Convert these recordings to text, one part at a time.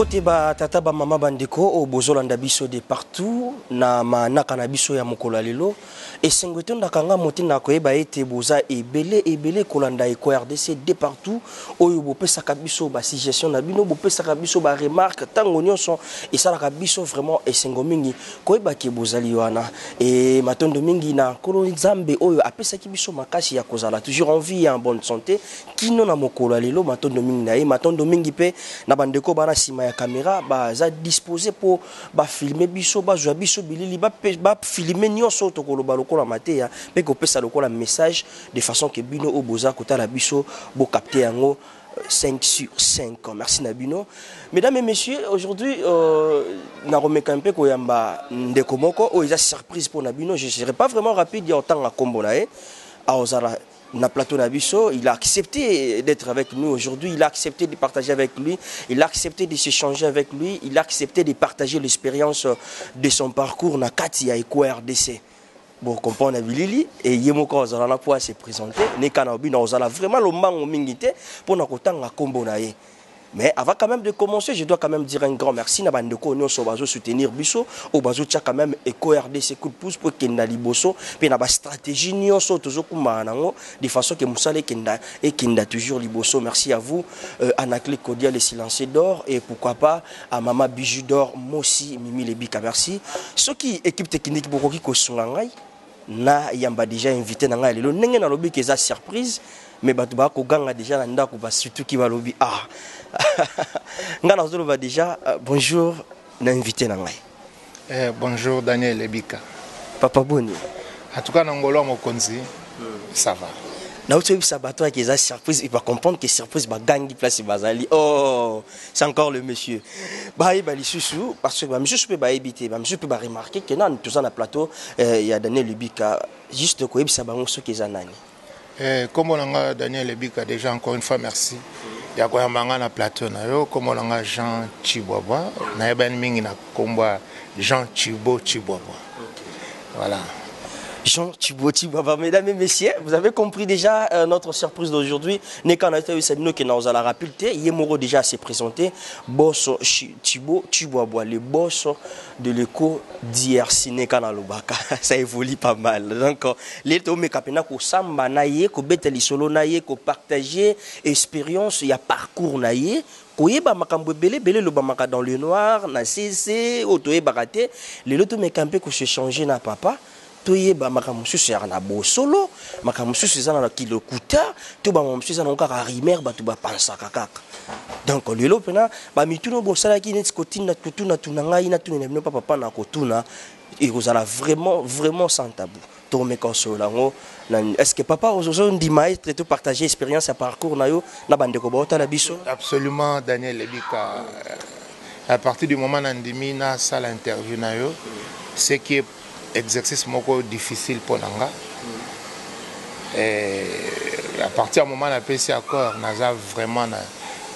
Mboteba tata ba mama bandeko o bozolanda biso de partout na manaka na biso ya mokolo lelo esengoto ndakanga motina koyeba ete boza ebele kolanda eko RDC de partout oyo bopesaka biso ba suggestion na bino bopesaka biso ba remarque tango nyonso esalaka biso vraiment esengo mingi koyeba ke bozali wana e matondo mingi na kolo nzambe oyo apesaki biso makasi ya kozala toujours en vie et en bonne santé kino na mokolo lelo matondo mingi na matondo mingi pe na bandeko bana sima ya caméra baza disposé pour ba filmer biso ba zwa biso bilili ba filmer nyonso to koloba lokola mateya pe ko pesa lokola message de façon que bino oboza kotala biso bo capter yango 5 sur 5. Merci Nabino. Mesdames et messieurs, aujourd'hui na remeka un peu ko yamba ndeko moko o eza surprise pour Nabino. Je serai pas vraiment rapide en temps à kombo na e a ozala na plateau Nabiso, il a accepté d'être avec nous aujourd'hui, il a accepté de partager avec lui, il a accepté de s'échanger avec lui, il a accepté de partager l'expérience de son parcours na kati ya Eko RDC. Bon, comprendre Bilili et Yemoko Ozala pour se présenter, Nekana Obina Ozala vraiment le mango mingité pour na kotanga kombo na ye. Mais avant quand même de commencer, je dois quand même dire un grand merci na bandeko nyonso bazo soutenir biso o bazo tia quand même Eko RDC coup de pouce pour kenda liboso pe na ba stratégie nyonso tozokumba nango de façon que musale kenda et kenda toujours liboso. Merci à vous Anaclé Kodia les silencieux d'or et pourquoi pas à Mama Bijou d'or Mosi Mimi Lebika merci. Ceux qui équipe technique bokoki ko sunga ngai na yamba déjà invité na ngai lelo ndenge na lobi keza surprise mais batu ba ko ganga déjà na ndako ba surtout ki ba lobi ah Ngana va déjà bonjour l'invité nangai. Bonjour Daniel Lebika. Papa Boni. En tout cas Nangolo Mokonzi ça va. Na uto bisa bato qui est surprise il va comprendre que surprise ba gangi place bazali. Oh, c'est encore le monsieur. Ba li susu parce que ba monsieur peut ba éviter, ba monsieur peut ba remarquer que nan tout ça na plateau il y a Daniel Lebika juste ko bisa bango so ke zanani. Comme on a Daniel Lebika déjà encore une fois merci. Il y a quoi na plateau na yo comme on a Jean Chiboaba na ben mingi na komba Jean Chiboaba. Voilà. Jean Chiboaba, mesdames et messieurs, vous avez compris déjà notre surprise d'aujourd'hui. Nekana Sabino qui nous a la rapidité, Yemoro déjà s'est présenté, boss Chiboaba, le boss de l'éco d'IRC Nekana Lobaka. Ça évolue pas mal. Donc les tomes kapena ko samba naie, ko beteli solo naie, ko partager expérience, il y a parcours naie. Koyeba makambo belé le bamaka dans le noir, na CC, otoye baraté, les loto me campé ko se changer na papa. Toyeba makamusu c'est na bo solo makamusu c'est na kilo kuta to ba mamusu c'est na kaka rimer ba to ba pansa kaka donc lelo pena ba mituno bo sala ki net kotina tutuna tunanga ina tunene no papa na kotuna et vous allez vraiment sans tabou to me konsola ngo est-ce que papa ozo ndima et tout partager expérience à parcours na yo na bande ko ba la biso absolument Daniel Lebika à partir du moment nandimi na sala interview na yo c'est qui est exercice moko difficile pour nanga et à partir du moment la PC accord naza vraiment na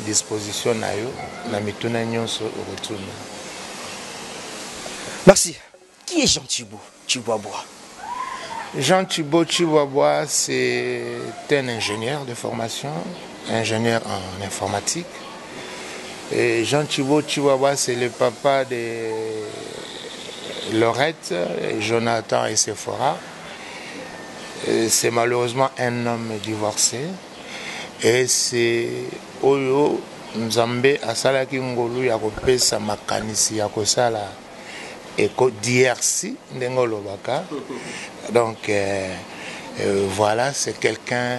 disposition na yo na mituna nyonso retourne. Merci. Qui est Jean Chiboaba? Jean Chiboaba c'est un ingénieur de formation, ingénieur en informatique et Jean Chiboaba c'est le papa de Laurette, Jonathan et Sephora. C'est malheureusement un homme divorcé. Et c'est Oyo Nzambe Asalaki Ngolu Yakopesa Makanisi Yakosala Eko DRC Ndengolo Baka. Donc voilà, c'est quelqu'un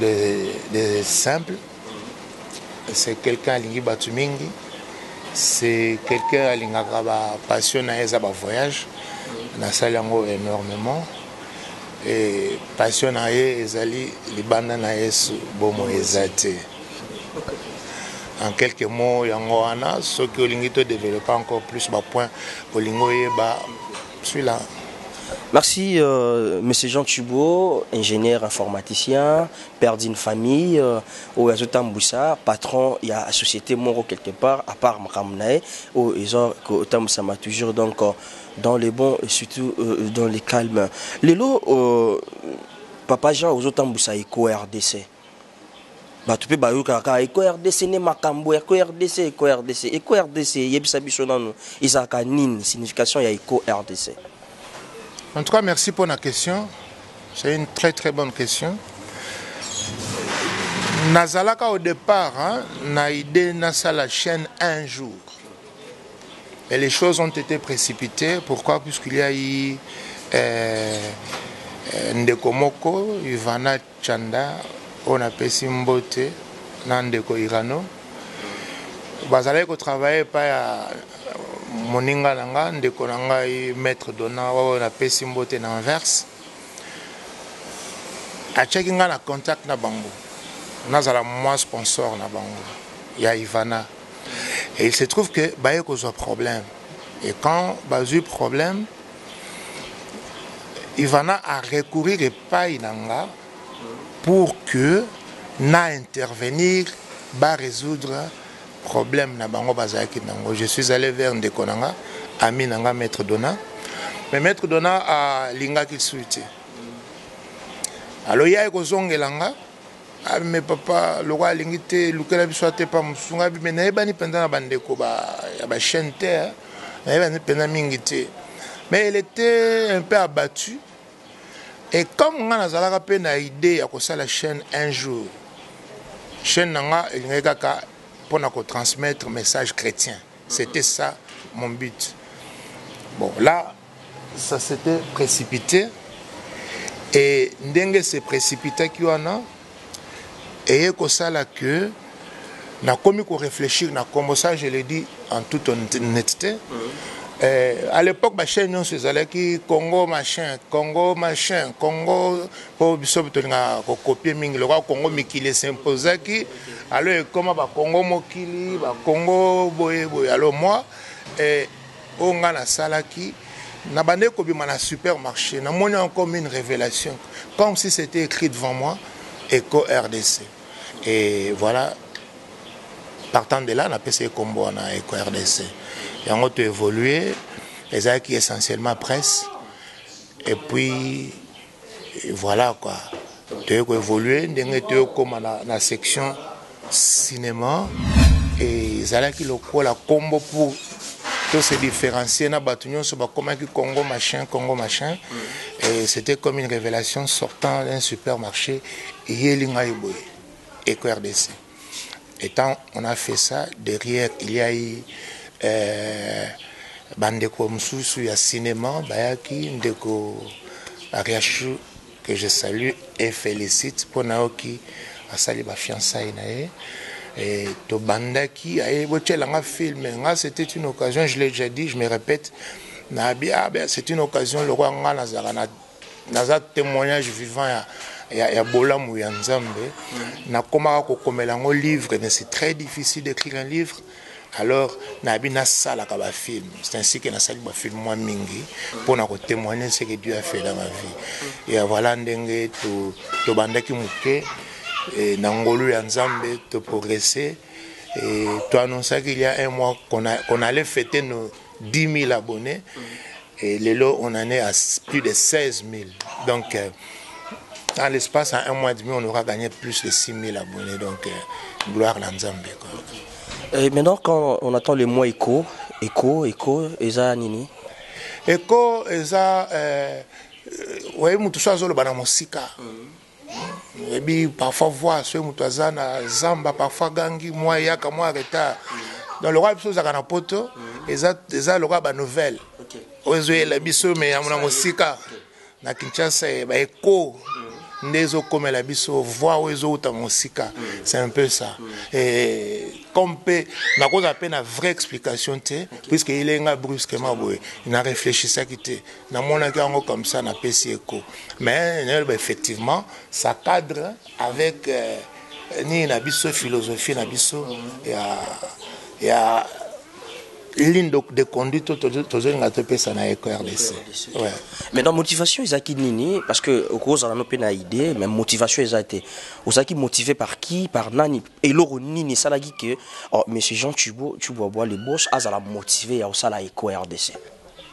de simple. C'est quelqu'un à Lingi Batumingi. C'est quelqu'un qui a passionné à voyage, na salango énormément et passionné ezali libanda na yesu bomo ezate. En quelques mots yango wana ce que olingi to développer encore plus ba point olingo yeba celui-là. Merci, monsieur Jean Chibo, ingénieur informaticien, père d'une famille, au Azotamboussa, patron, il y a la société Moro quelque part, à part Makamnae, où ils ont toujours donc dans les bons et surtout dans les calmes. Les lots, papa Jean, aux Otamboussa, Eko RDC. bato pe bayoka kaka eko RDC ne makambo eko RDC eko RDC yebisa biso nanu ezalaka nini signification ya eko RDC. En tout cas, merci pour la question. C'est une très très bonne question. Nazalaka au départ, na idée nasa la chaîne un jour. Et les choses ont été précipitées. Pourquoi? Puisqu'il y a eu Ndeko Moko, Ivana Chanda, on appelle Simbote, Nandeko Irano. Bazalé ko travailler pas Moninga Nanga, Ndeko Nanga maître donna, on appelle Simbote Nanverse. A checkinga na contact na bango. Nazala moi sponsor na bango. Il y a Ivana. Et il se trouve que Baye cause un problème. Et quand Bazu problème, Ivana a recouru et pas Inanga pour que na intervenir, ba résoudre problème na bango bazaki nango. Je suis allé vers Ndekonanga, ami nanga maître Dona. Mais maître Dona a linga qui souhaité. Alors il y a kozongelanga. Ah mais papa, le roi l'ingité, le cas soit pas musunga mais n'ayebani pendant la bande ko ba chaîne terre, n'ayebani pendant mingité. Mais elle était un peu abattue. Et comme on a zalaka pe na idée à ça la chaîne un jour. Chaîne nanga ingeka pour na ko transmettre message chrétien. C'était ça mon but. Bon, là ça s'était précipité et ndenge s'est précipité qui en a. Et que ça là que n'a commis qu'on réfléchir n'a comme ça je l'ai dit en toute honnêteté. À l'époque ma chaîne non se allait qui Congo machin Congo pour biso tenga copier mingi le Congo mikili s'imposer qui alors comment ba Congo mokili ba Congo boye alors moi on a la sala qui na bande ko bima na supermarché na moni encore une révélation comme si c'était écrit devant moi Eco RDC. Et voilà, partant de là, on a passé combo en Eco RDC. Et on a évolué, les acquis essentiellement presse. Et puis, voilà quoi. On a évolué, on a comme la section cinéma. Et ils allaient qui le la combo pour tout se différencier. Na batunion sur comment Congo machin. Et c'était comme une révélation sortant d'un supermarché. Eco RDC. Et tant on a fait ça, derrière il y a eu Bandeko Msusu, il y a cinéma, Bayaki, Ndeko Ariachu, que je salue et félicite pour Naoki a sali ba fiançailles nae. Et to bandaki a boché langa film, c'était une occasion, je l'ai déjà dit, je me répète, c'est une occasion le roi nga naza témoignage vivant il y a Bolamu ya Nzambe na koma ko komelango livre mais c'est très difficile d'écrire un livre alors na bina sala ka ba film c'est ainsi que na sali ba film moi mingi pour na ko témoigner ce que Dieu a fait dans ma vie et voilà ndenge to bandaki muke na ngolu ya Nzambe to progresser et to annoncer qu'il y a un mois qu'on allait fêter nos 10 000 abonnés et les lots on en est à plus de 16 000 donc dans l'espace, en un mois et demi, on aura gagné plus de 6 000 abonnés. Donc, gloire à Nzambe. Et maintenant, quand on attend le mot Eco, Eza Nini? Eco, Eza, oui, nous tous avons la musique. Et puis, parfois, voir ceux qui sont na Zamba, parfois, Gangi, moi, Yaka, moi, retard. Dans le roi, il y a un poto, Eza, le roi, il y a une nouvelle. Ozo, il y a une musique. Na Kinshasa, il y a Eco. Ndezo comme la biso voix ozo ta musika c'est un peu ça et comme na cause appelle une vraie explication puisque il est nga brusquement boy il a réfléchi ça qui était na mona kango comme ça na pesi Eco mais effectivement ça cadre avec ni na biso philosophie na biso il y a ligne de conduite toujours na topesa na Eco RDC. Ouais. Mais dans motivation ezaki nini parce que au cause on a une idée mais motivation a été osaki motivé par qui par nani et loro nini salaki que oh monsieur Jean Tubo bois les boss azala motivé ya osala Eco RDC.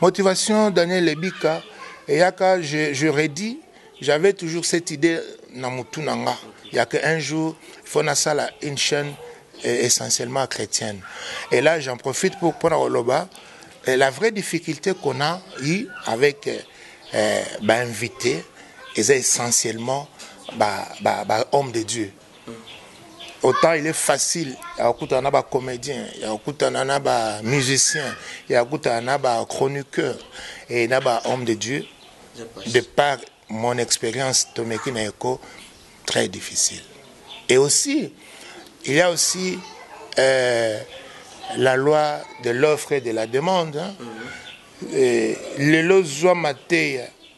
Motivation Daniel Lebika et yaka je redis j'avais toujours cette idée na mutu nanga il n'y a qu'un jour, il faut une chaîne essentiellement chrétienne. Et là, j'en profite pour Oloba. La vraie difficulté qu'on a eu avec invité, c'est essentiellement homme de Dieu. Autant il est facile, il y a des comédiens, il y a des musiciens, il y a des chroniqueurs et il y a des hommes de Dieu. De par mon expérience, Tomeki Naeko, très difficile. Et aussi, il y a aussi la loi de l'offre et de la demande.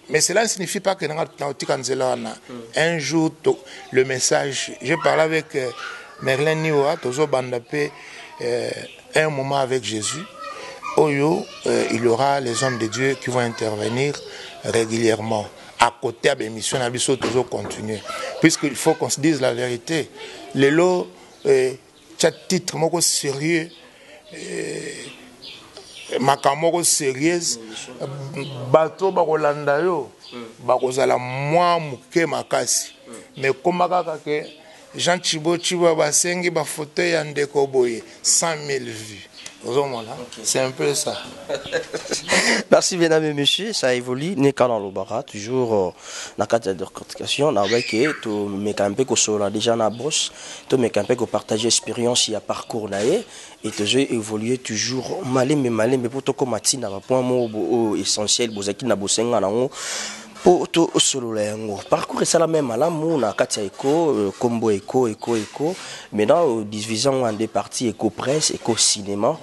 Mais cela ne signifie pas que un jour, le message, j'ai parlé avec Merlin Niwa, Tozo Bandapé, un moment avec Jésus, Oyo, il y aura les hommes de Dieu qui vont intervenir régulièrement. À côté de l'émission, on a toujours continuer. Puisqu'il faut qu'on se dise la vérité. Les lots, titre sérieux, makamoko sérieuse bato bakolanda yo bakozala mwa muke makasi mais komaka kake Jean Chibo basengi ba fauteuil ya ndeko boye 100 000 vues. C'est un peu ça. Merci, mesdames et messieurs. Ça évolue. N'est qu'à l'Obara, toujours dans la cadre de décortication. On a vu que tout mes campés que sur déjà na boss, tout mes campés que partager l'expérience il y a parcours là et toujours évoluer toujours malé mais pour tout comme matin na point mot essentiel bozaki na bosenga na ngo. Pour tout solo lengo parcours c'est la même à l'amour na katia éco combo éco maintenant division en deux parties éco presse éco cinéma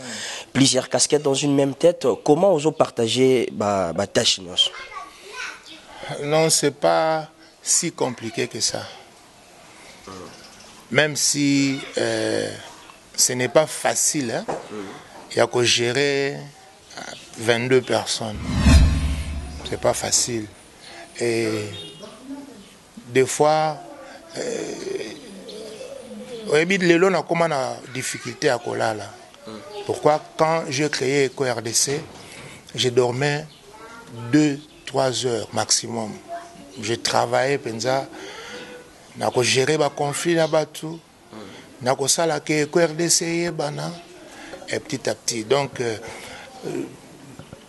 plusieurs casquettes dans une même tête. Comment vous partagez ba tâche? Non, c'est pas si compliqué que ça, même si ce n'est pas facile, hein? Il y a qu'à gérer 22 personnes, c'est pas facile. Et des fois, on a comme une difficulté à Kolala. Pourquoi? Quand j'ai créé EcoRDC, je dormais 2-3 heures maximum. Je travaillais, penza, na ko gérer ba conflit là-bas tout, na ko sala que EcoRDC bana, et petit à petit. Donc,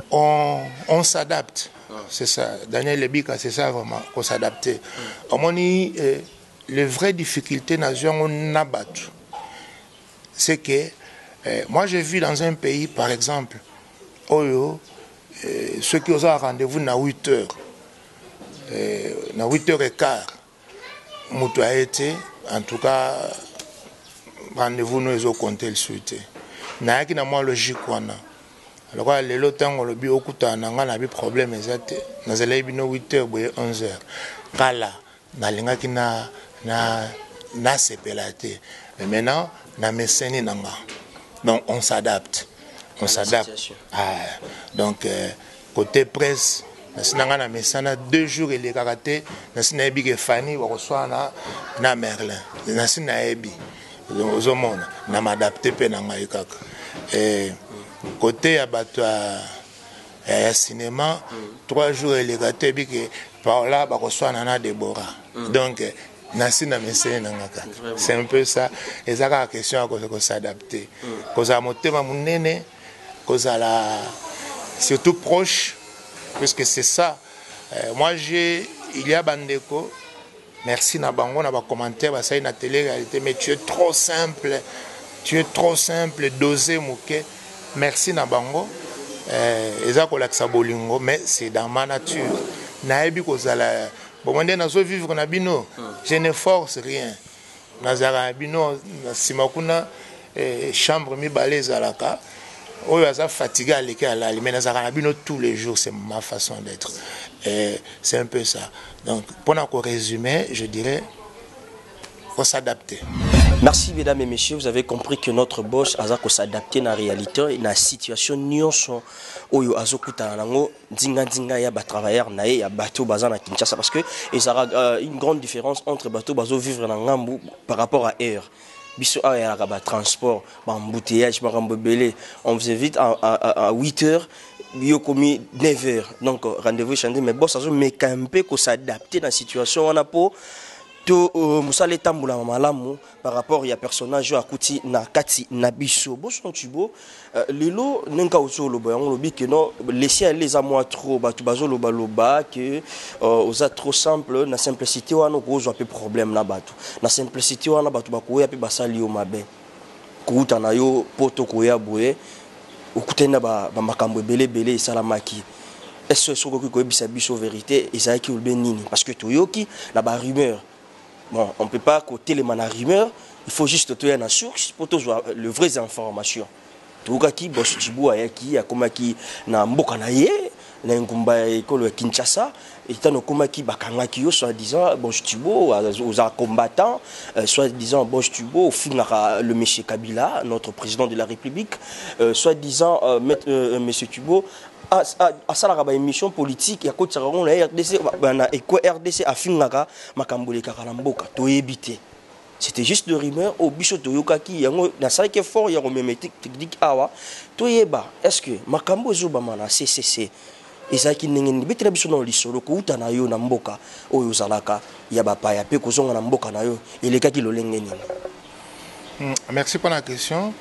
on s'adapte. C'est ça. Daniel Lebika, c'est ça vraiment, qu'on s'adapte. À mon avis, les vraies difficultés on a battu. C'est que, moi j'ai vu dans un pays, par exemple, ceux qui ont un rendez-vous à 8 heures, à 8h15, Moutou a été, en tout cas, rendez-vous nous ont compté le suite. N'a pas de logique. Alors, les lots on le bio kuta nanga na bi problème exact na zela bino 8h boye 11h kala na linga kina na sepelate mais maintenant na meseni nanga donc on s'adapte donc côté presse na sinanga na mesana 2 jours il est karaté na sina bi ke Fanny wa reçoit na Merlin na sina ebi aux monde na m'adapter pe nanga ikaka et côté à cinéma 3 jours il est gâté que par là bah reçoit nana Déborah donc c'est un peu ça et ça la question à s'adapter cause à monter ma munene cause à la surtout proche puisque c'est ça moi il y a bandeko merci na bango na ba commentaire ba ça na télé réalité mais tu es trop simple dosé mouké. Merci Nabango. Mais c'est dans ma nature. Je ne force rien. Chambre mi balèze à la cas. Fatigué à l'école, mais tous les jours, c'est ma façon d'être. C'est un peu ça. Donc, pour résumer, je dirais faut s'adapter. Merci mesdames et messieurs, vous avez compris que notre boss a s'adapter à la réalité, à la situation nyonso oyo azokuta nango dinga ya ba travailleurs na ya bateau bazana Kinshasa parce que il y a une grande différence entre bateau bazo vivre na ngambu par rapport à air. Biso a ya ba transport, ba embouteillage, ba rambobelé, on faisait vite à 8h. Yo commis 9h. Donc rendez-vous chez mais boss azo mais camper ko s'adapter dans la situation on a pour to musale tambula malamu par rapport ya personnage à kuti na kati na biso boson tubo lelo nenka osolo yango lobi que non laisser les amours trop batu bazolo baloba que oza trop simple na simplicité wana kozwa pe problème na batu na simplicité wana batu bakoya pe basali yo mabe kuta na yo poto koya boye okutena ba makambo belé salamaki. Est-ce que ce que bisa biso vérité ezaki ulbe nini parce que toyoki na ba rumeur. Bon, on ne peut pas côté les mana rumeur, il faut juste trouver une source pour voir les vraies informations. Tout cas qui bosse Djibo ayaki akomaki na mboka na ye na ngumba école Kinshasa et tant komaki bakanga ki yo soi-disant bosse Djibo aux combattants soi-disant bosse Djibo finira le monsieur Kabila notre président de la République soi-disant monsieur Djibo à ça la émission politique ya côté on la RDC na eko RDC afingaka makambole kaka na mboka to éviter. C'était juste de rumeur au biso to yokaki yango na ça qui est fort ya romémétique technique awa to yeba est-ce que makambo zoba mana CCC ezaki nengeni betela biso na lisolo ko uta na yo na mboka oyo zalaka ya bapa ya pe kozonga na mboka na yo elekaki lolengeni. Merci pour la question.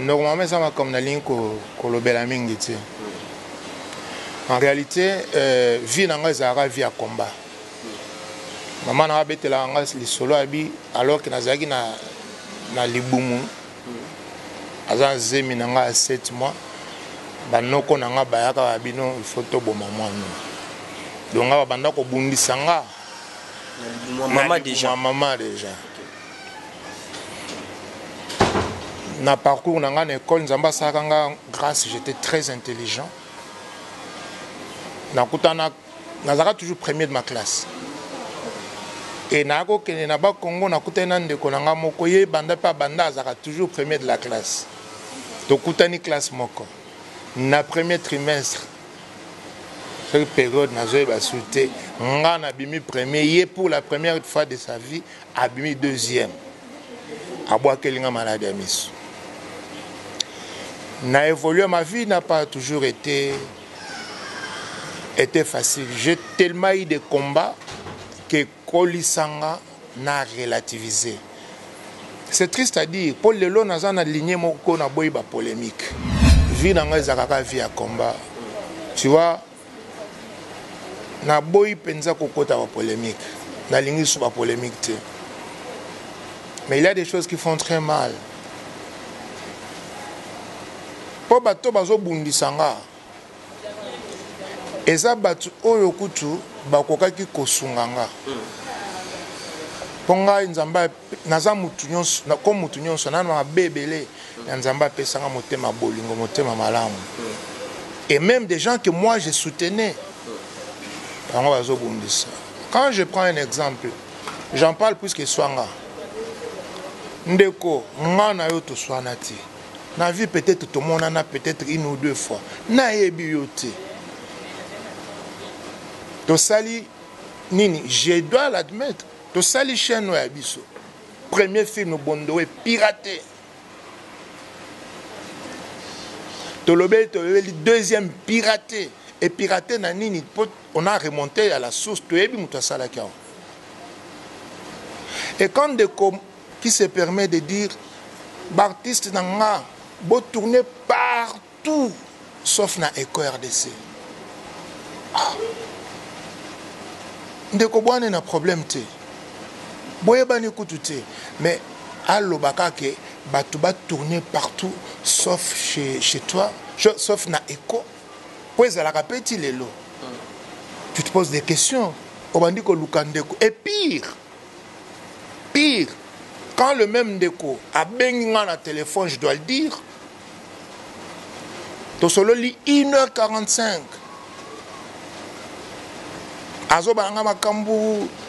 Normalement ça va comme na ligne ko lobela mingi ti. En réalité, vie n'a pas vie à combat. Maman n'a pas été là les solo alors que Nazaki na libumu. Azan zemi n'a 7 mois. Banoko n'a pas bayaka abino il faut to bon maman. Donc on va bandako bundi sanga. Maman déjà. Maman déjà. Na parcours n'a école nzamba sakanga grâce j'étais très intelligent. Nazaka toujours premier de ma classe. Et nako kene na ba Congo nakutana ndeko nanga moko ye banda pa banda azaka toujours premier de la classe. To kutani classe moko. Na premier trimestre. Cette période nazo ba sauté nga na bimi premier ye pour la première fois de sa vie a bimi deuxième. Abwa kelinga malade amiso. Na évolué ma vie n'a pas toujours été facile. J'ai tellement eu de combats que Kolisanga n'a relativisé. C'est triste à dire. Paul Lelo n'a pas aligné mon na boy ba polémique. Vie dans les akaka vie à combat. Tu vois, na boy penza kokota ba polémique. Na lingi sous ba polémique. Mais il y a des choses qui font très mal. Po bato bazo bundisanga. Eza batu oyo kutu bakokaki kosunganga. Ponga nzamba naza mutu nyonso na ko mutu nyonso na mabebele ya nzamba pesanga motema bolingo motema malamu. Et même des gens que moi je soutenais. Quand je prends un exemple, j'en parle plus que Swanga. Ndeko, ngana yo to swanati. Na vie peut-être tout le monde en a peut-être une ou deux fois. Na yebi yote. To sali nini, je dois l'admettre. To sali chaîne no yabiso. Premier film bondo est piraté. To lobel deuxième piraté et piraté na nini, on a remonté à la source to yebi muta sala kia. Et quand de qui se permet de dire l'artiste nanga beau tourner partout sauf na Eco RDC. Ndeko bwana na problème te. Boye bani kututé mais allo bakake batu ba tourner partout sauf chez toi, sauf na Eco. Pues la rapeti lelo. Tu te poses des questions. Obandi ko lukandeko et pire quand le même Ndeko a bengi na téléphone, je dois le dire. To solo li 1h45.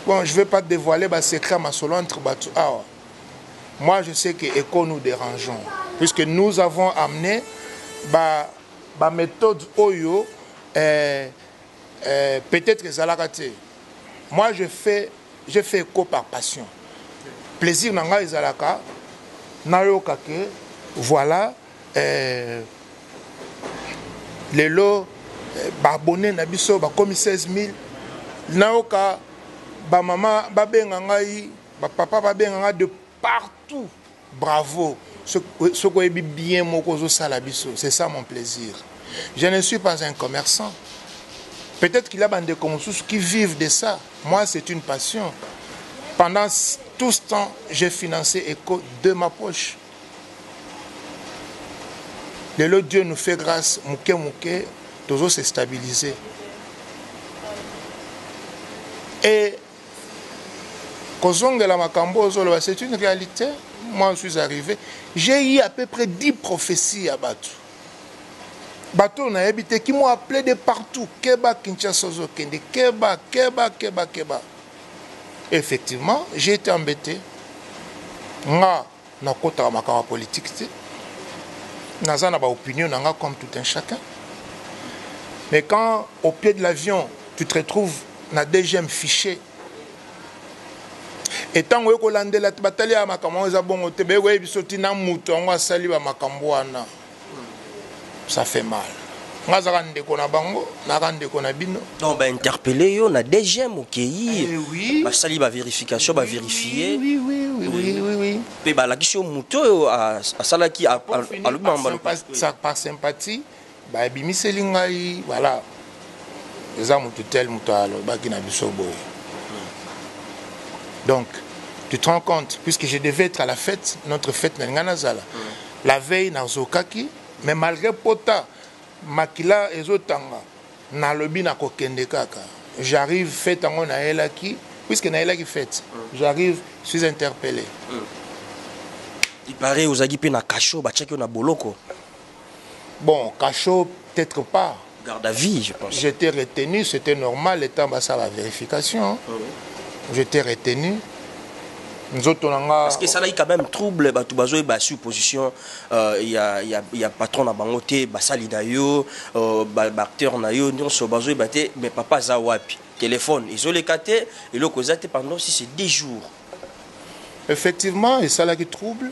Bon, je ne vais pas dévoiler ma secret ma solo entre Batu. Moi, je sais que Eco nous dérangeons. Puisque nous avons amené ma méthode Oyo, peut-être que ça l'a raté. Moi, je fais Eco par passion. Plaisir nanga ezalaka, nayoka ke, voilà, les lots, abonnés na biso, ba komi 16 000. Naoka ba maman ba benga ngai ba papa ba benga ngai de partout. Bravo. Ce qu'on est bien moko zo sala biso, c'est ça mon plaisir. Je ne suis pas un commerçant. Peut-être qu'il y a des commerçants qui vivent de ça. Moi, c'est une passion. Pendant tout ce temps, j'ai financé ECHO de ma poche. Le lot Dieu nous fait grâce, mouké, toujours s'est stabilisé. Et c'est une réalité. Moi, je suis arrivé. J'ai eu à peu près 10 prophéties à Batu. Batu, on a habité qui m'ont appelé de partout. Keba, Kinshasa, Kende, Keba. Effectivement, j'ai été embêté. Nga, na kota makama politique. Naza na ba opinion, nanga comme tout un chacun. Mais quand, au pied de l'avion, tu te retrouves dans le deuxième fichier, et tant que tu as la bataille à Makambo, ça fait mal. Donc, interpeller, on a déjà moqué. Oui. Sali va vérification, va vérifier. Oui. Et la question mouto à Salaki à par sympathie, voilà. Donc, tu te rends compte, puisque je devais être à la fête, notre fête Nanganazala. La veille, dans Zokaki, mais malgré Pota, Makila et Zotanga, na lobi na kokende kaka. J'arrive, fête en Naelaki, puisque Naelaki fête. J'arrive, je suis interpellé. Il paraît aux aguipés na Kacho, Bachaki na Boloko. Bon, Kacho, peut-être pas. Garde à vie, je pense. J'étais retenu, c'était normal, l'état ça la vérification. J'étais retenu. Parce que ça là, il y a quand même trouble, il y a supposition, il y a patron à Bangote, Basali Dayo, acteur Nayo, mais papa Zawapi. Téléphone, ils ont les catés, et le causé pendant si c'est 10 jours. Effectivement, et ça là qui trouble,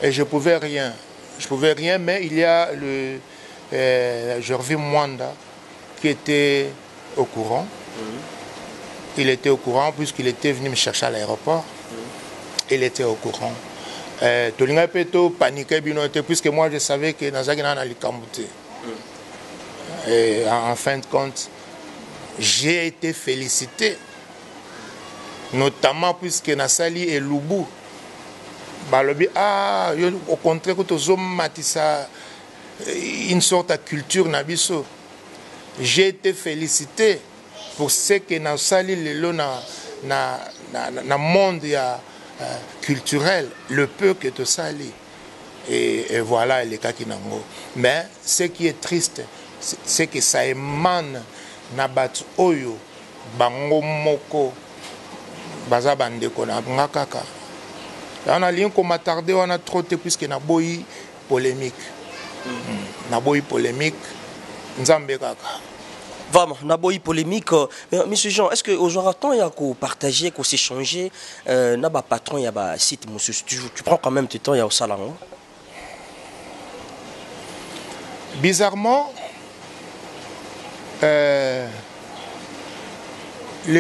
et je pouvais rien. Je pouvais rien, mais il y a le Gervais Mwanda qui était au courant. Il était au courant puisqu'il était venu me chercher à l'aéroport. Il était au courant. Tolinga Peto paniquait puisque moi je savais que Nazagina allait Kamouté. Et en fin de compte, j'ai été félicité. Notamment puisque Nassali et Lubu. Au contraire, une sorte de culture Nabiso. J'ai été félicité pour ce que Nassali le na monde culturel, le peu que tu sali. Et voilà les cas qui n'ont. Mais ce qui est triste, c'est que ça émane nabat oyo bango moko baza bandeko na ngakaka. On a lien qu'on m'a tardé, on a trotté puisque na boyi polémique. Na boyi polémique, nzambe kaka. Vraiment, naboyi polémique. Monsieur Jean, est-ce qu'aujourd'hui, il y a qu'on partager, qu'on s'échanger, n'a patron, il y a site, monsieur, tu prends quand même du temps, il y a au salon. Bizarrement, les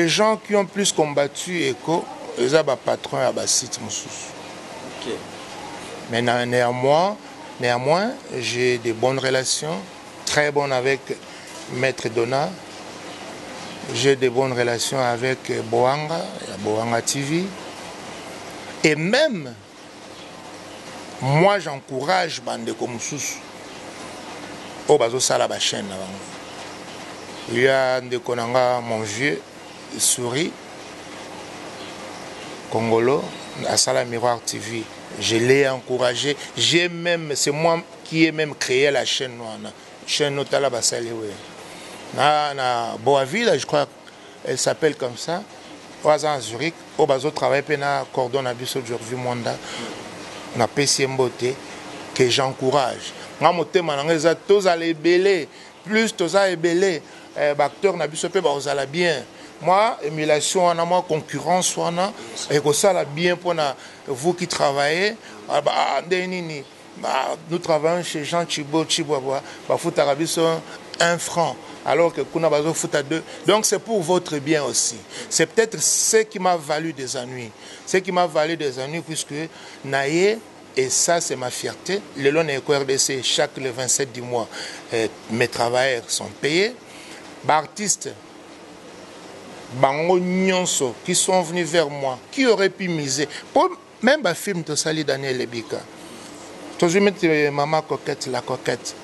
gens qui ont plus combattu ECHO, ils ont patron à bas site, monsieur. Ok. Mais néanmoins, j'ai de bonnes relations, très bonnes avec Maître Donna. J'ai de bonnes relations avec Boanga, Boanga TV. Et même, moi j'encourage Bande Komoussous au bazo sala ba chaîne. Il y a de Konanga, mon vieux, souris, Congolo, à Sala Miroir TV. Je l'ai encouragé. J'ai même, c'est moi qui ai même créé la chaîne noire. Chaîne Notala Basaliwe. Na Boaville, je crois elle s'appelle comme ça. À Zurich, au bazo travaille pena cordon abisso Gervais Mwanda. Na PCMBOT que j'encourage. Nga motema na ngeza tous aller belé, plus tous aller belé, acteur na bisso pe ba ozala bien. Moi, émulation, on a moi concurrence, on a et que ça la bien pour vous qui travaillez. Nous travaillons chez Jean Chibo, Chiboua, bah faut arabiso 1 franc. alors que kuna bazo foot à 2. Donc c'est pour votre bien aussi. C'est peut-être ce qui m'a valu des ennuis. Ce qui m'a valu des ennuis puisque naïe, et ça c'est ma fierté, le long de RDC, chaque le 27 du mois, mes travailleurs sont payés. Artistes, bango nyonso qui sont venus vers moi, qui auraient pu miser. Pour même un film de Sali Daniel Lebika. Je mets Maman Coquette, la coquette.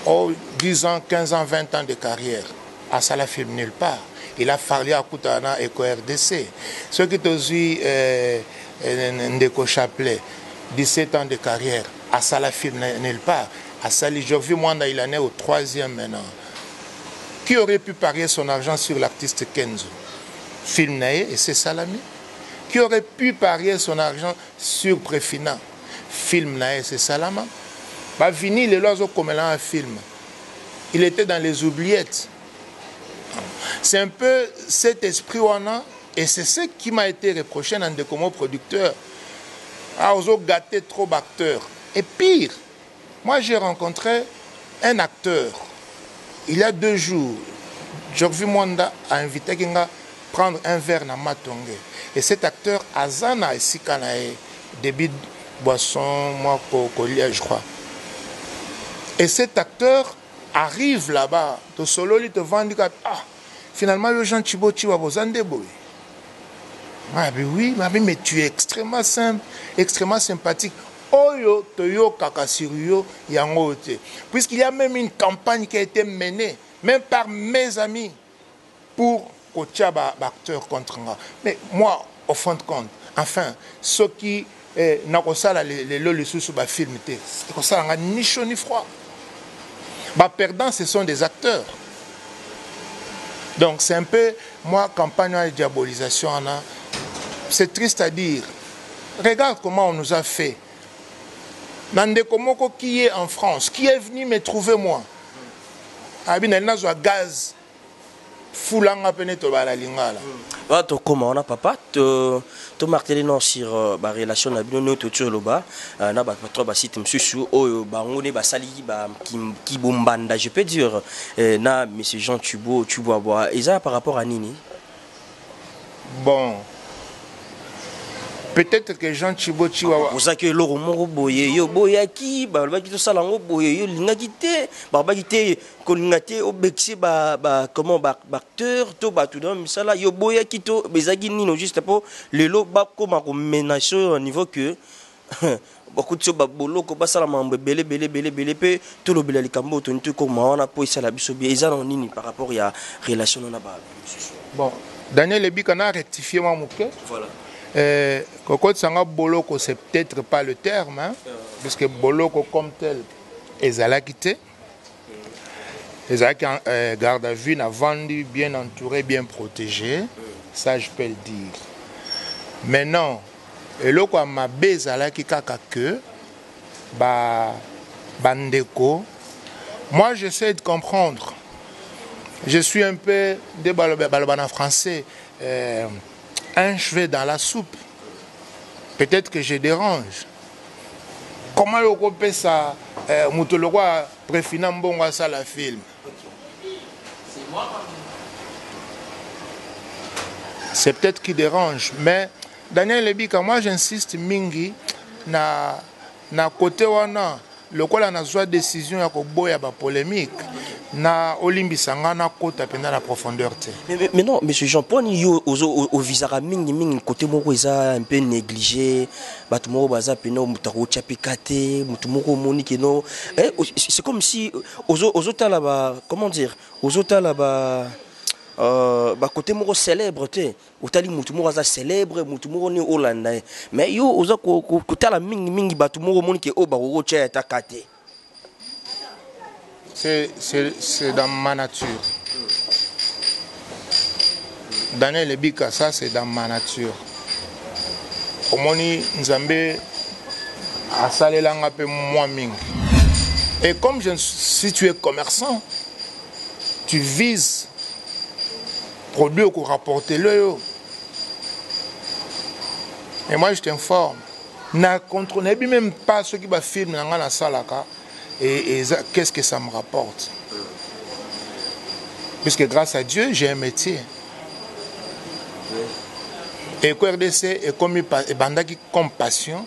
Oh, 10 ans, 15 ans, 20 ans de carrière. À ça, la film nulle part. Il a fallu à Koutana et RDC. Ceux qui te dit Ndeko Chapelet, 17 ans de carrière. À ça, la film nulle part. À ça, j'ai vu Mwanda, il en est au 3e maintenant. Qui aurait pu parier son argent sur l'artiste Kenzo? Film Naé et c'est Salami. Qui aurait pu parier son argent sur Préfina? Film Naé, c'est Salama. Bah, Vini, le loiseau comme un film. Il était dans les oubliettes. C'est un peu cet esprit on a, et c'est ce qui m'a été reproché dans des comme producteur. Ah, aux autres gâtés trop d'acteurs. Et pire, moi j'ai rencontré un acteur. Il y a 2 jours, Georges Mwanda a invité Kinga prendre un verre dans Matongé. Et cet acteur, Azana, ici, débit boisson, moi, colia, je crois. Et cet acteur arrive là-bas, te solo, il te vend, dit, ah, finalement, le Jean Thibaut, tu vas vous en débrouiller. Oui, mais tu es extrêmement simple, extrêmement sympathique. Oyo, toyo, kakasiruyo, yangote. Puisqu'il y a même une campagne qui a été menée, même par mes amis, pour Kochaba, acteur contre moi. Mais moi, au fond de compte, enfin, ceux qui n'ont pas ça, les sous le film, c'est comme ça, ni chaud ni froid. Bah, perdants, ce sont des acteurs. Donc, c'est un peu, moi, campagne de diabolisation, c'est triste à dire. Regarde comment on nous a fait. Nande Komoko qui est en France, qui est venu me trouver moi. Abinelna zo gaz. Foulanga peneto bala lingala. To comment on a papa to martelé non sur ba relation na bino to tsholoba na ba patro ba site msusu oyo ba ngone ba sali ba ki bombanda je peux dire na monsieur Jean Thibaut tu bois et ça par rapport à Nini. Bon. Peut-être que Jean Thibaut Chihuahua. Pour ça que l'oro moro boye yo boyaki ba ba kito sala ngo boye yo lingakite ba kite ko lingate o bexi ba comment ba acteur to ba tout dans misala yo boyaki to bezaki nino juste pour le lo ba koma ko menacer au niveau que beaucoup de choses ba boloko ba sala mambe belé pe to lo belali kambo to ntu ko mawana po isala biso bi ezana nini par rapport ya relation na ba. Bon, Daniel Ebika na rectifié moi mouké. Voilà. Coco Sanga Boloko, c'est peut-être pas le terme, hein, parce que Boloko comme tel est à la quitter. Les garde à vue n'a vendu, bien entouré, bien protégé. Ça, je peux le dire. Maintenant, et là, quoi, ma baise à la qui kaka que, bandeko, moi, j'essaie de comprendre. Je suis un peu des balbana français. Un cheveu dans la soupe. Peut-être que je dérange. Comment le couper ça Moutologwa préfina mbongo ça la film. C'est peut-être qui dérange, mais Daniel Lebika, moi j'insiste mingi na côté wana le quoi la soit décision ya ko boya ba polémique. Na olimbi sangana kota penda la profondeur te. Mais non, monsieur Jean-Paul, yo au visara mingi côté moko eza un peu négligé, batu moko baza pena mutaro chapikate, mutu moko monique no. C'est comme si aux tala ba comment dire, aux tala ba côté moko célèbre te, otali mutu moko za célèbre, mutu moko ni Hollanda. Mais yo oza ko tala mingi batu moko monique o ba ko cha ta kate. C'est dans ma nature. Daniel Ebika, ça c'est dans ma nature. Omoni Nzambe a salé l'anga peu moi ming. Et comme si tu es commerçant, tu vises produit qu'on rapporte le. Et moi je t'informe, na contrôle même pas ceux qui va filmer dans la salaka. Et qu'est-ce que ça me rapporte? Puisque grâce à Dieu, j'ai un métier. Et RDC est commis par Bandaki comme passion.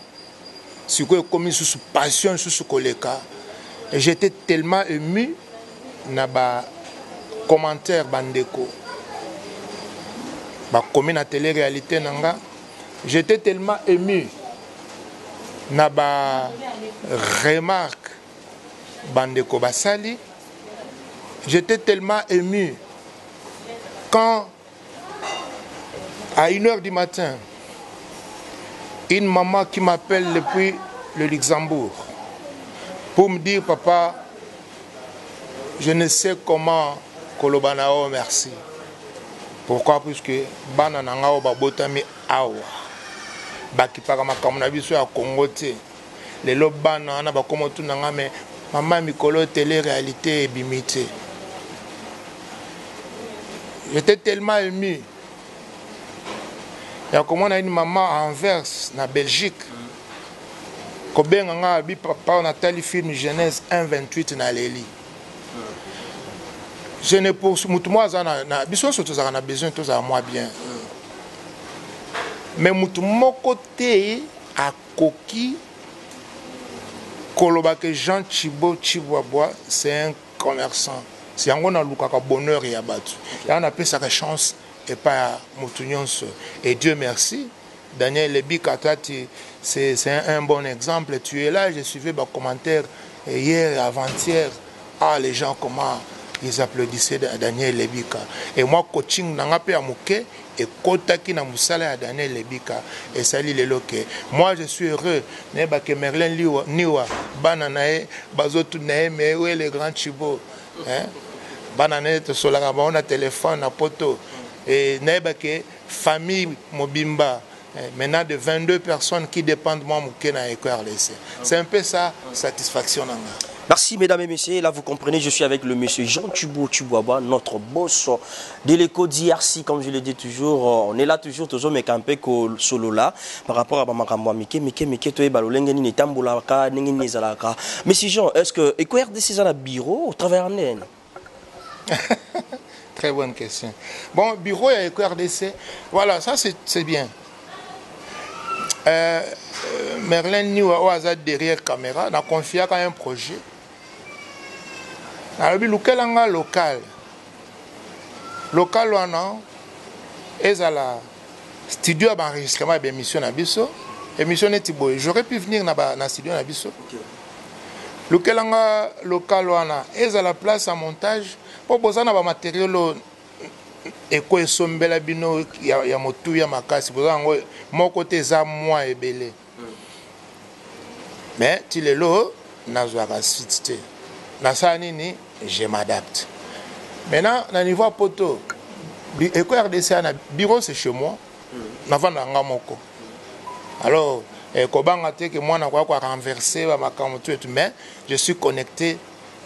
C'est quoi commis sous passion, sous koleka. Et j'étais tellement ému na ba commentaire bandeko. Ba commis na télé-réalité nanga. J'étais tellement ému na ba remarque bandeko basali. J'étais tellement ému quand à 1h du matin, une maman qui m'appelle depuis le Luxembourg pour me dire, papa, je ne sais comment Kolobanao, merci. Pourquoi? Puisque Bananangao Babotami Awa, Bakipaka Makamunabiso à Congo, les Lobana, Anabakomotu Nangame, maman Mikolo, télé-réalité et bimité. J'étais tellement ému. Il y a comme on a une maman à Anvers, en Belgique. Combien on a papa Nathalie film Genèse 1:28 na Léli. Je ne pour moi na besoin surtout ça a besoin tout ça moi bien. Mais mon côté à Koki Koloba que Jean Chibo Chiboaboa, c'est un commerçant. C'est un gars qui a bonheur et abattu. Et on appelle ça chance et pas Moutounions. Et Dieu merci. Daniel Lebi Katati, c'est un bon exemple. Tu es là, j'ai suivi vos commentaires hier et avant-hier. Ah, les gens, comment ils applaudissaient Daniel Lebika. Et moi, coaching, n'a pas mouké et kotaki na musala à Daniel Lebika. Et sali le loke. Moi, je suis heureux. Neba que Merlin Niwa, Bananae, Bazotu Nae, mais où est le grand Chibo? Bananae, Solara, on a téléphone, à poto. Et Neba que famille Mobimba. Maintenant, de 22 personnes qui dépendent de moi, c'est un peu ça, satisfaction. Merci mesdames et messieurs, là vous comprenez, je suis avec le monsieur Jean Chibo Chiboaba, notre boss de l'éco d'IRC, comme je le dis toujours, on est là toujours mais campé solo là, par rapport à Mamakamba Mike, toi balolengeni ni tambolaka, nengeni zalaka. Monsieur Jean, est-ce que ECO RDC a un bureau au travers en Très bonne question. Bon, bureau et ECO RDC, voilà, ça c'est bien. Merlin Niwa au hasard derrière caméra, on a confié à un projet. Local, on a la studio d'enregistrement d'émission à Bisso. Émission est Tiboy. J'aurais pu venir dans le studio à Bisso. Local, on a la place à montage. Pour poser un matériel et quoi sombela bino ya motu ya makasi pour mon côté za moi et belé. Mais tu le lo nazwaka suite. Na ça nini je m'adapte. Maintenant na niveau poto ECO RDC na bureau c'est chez moi. Na vanda ngamoko. Alors kobanga te que moi na kwa renverser ba makambo tout mais je suis connecté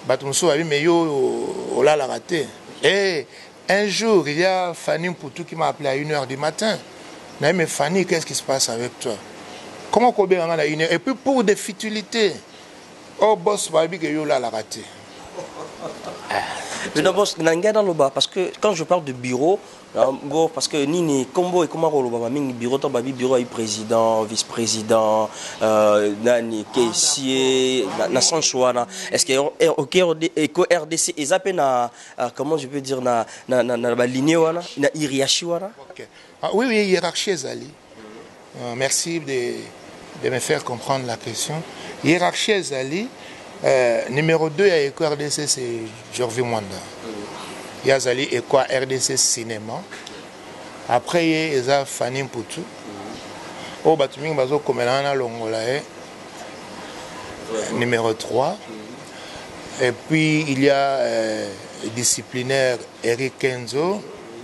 batumso ba mais yo la raté. Et un jour, il y a Fanny Mpoutou qui m'a appelé à 1h du matin. Mais Fanny, qu'est-ce qui se passe avec toi? Comment Kobe en a 1h? Et puis pour des futilités. Oh, boss, Babi, que yo là la raté. Mais d'abord, parce que quand je parle de bureau, parce que Nini, Combo et comment bureau, bureau est président, vice-président, Nani, caissier, Nassan Chouana. Est-ce que ECO RDC est à peine, comment je peux dire, na lignée, na hiérarchie? Oui, hiérarchie, Zali. Merci de me faire comprendre la question. Hiérarchie, Zali. Numéro 2 à ECO RDC, c'est Jorvi Mwanda. Il y a Zali ECO RDC Cinéma. Après, il y a Fanny Mpoutou. Au Batuming Bazo Komelana Longola, numéro 3. Et puis, il y a disciplinaire Eric Kenzo.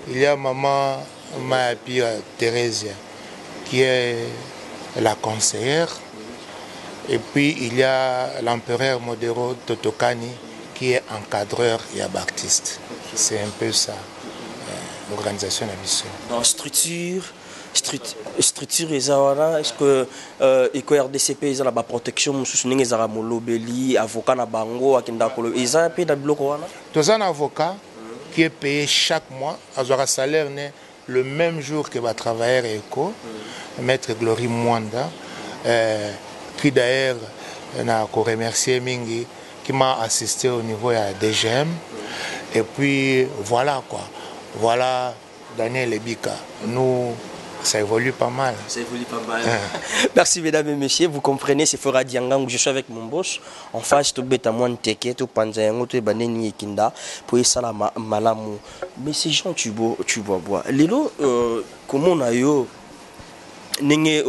Il y a maman Maapia Theresia, qui est la conseillère. Et puis, il y a l'empereur Modero Totokani, qui est encadreur et abartiste. C'est un peu ça, l'organisation de la mission. Dans structure, est-ce que ECO RDCP ils ont la protection, ils ont avocat na bango, ils ont un avocat. Tous un avocat, qui est payé chaque mois. Azora salaire le même jour que va travailler ECO, Maître Glory Mwanda, qui d'ailleurs n'a qu'à remercier Mingi, qui m'a assisté au niveau de DGM. Et puis voilà quoi. Voilà Daniel Ebika. Nous, ça évolue pas mal. Ça évolue pas mal. Merci mesdames et messieurs. Vous comprenez, c'est Fora Diangang. Je suis avec mon boss. En face, tout bête à moi, teke, tout panzayango, tout baneni kinda. Pour ça la malamu. Mais ces gens, tu vois boire. Lelo, comment on a eu n'engé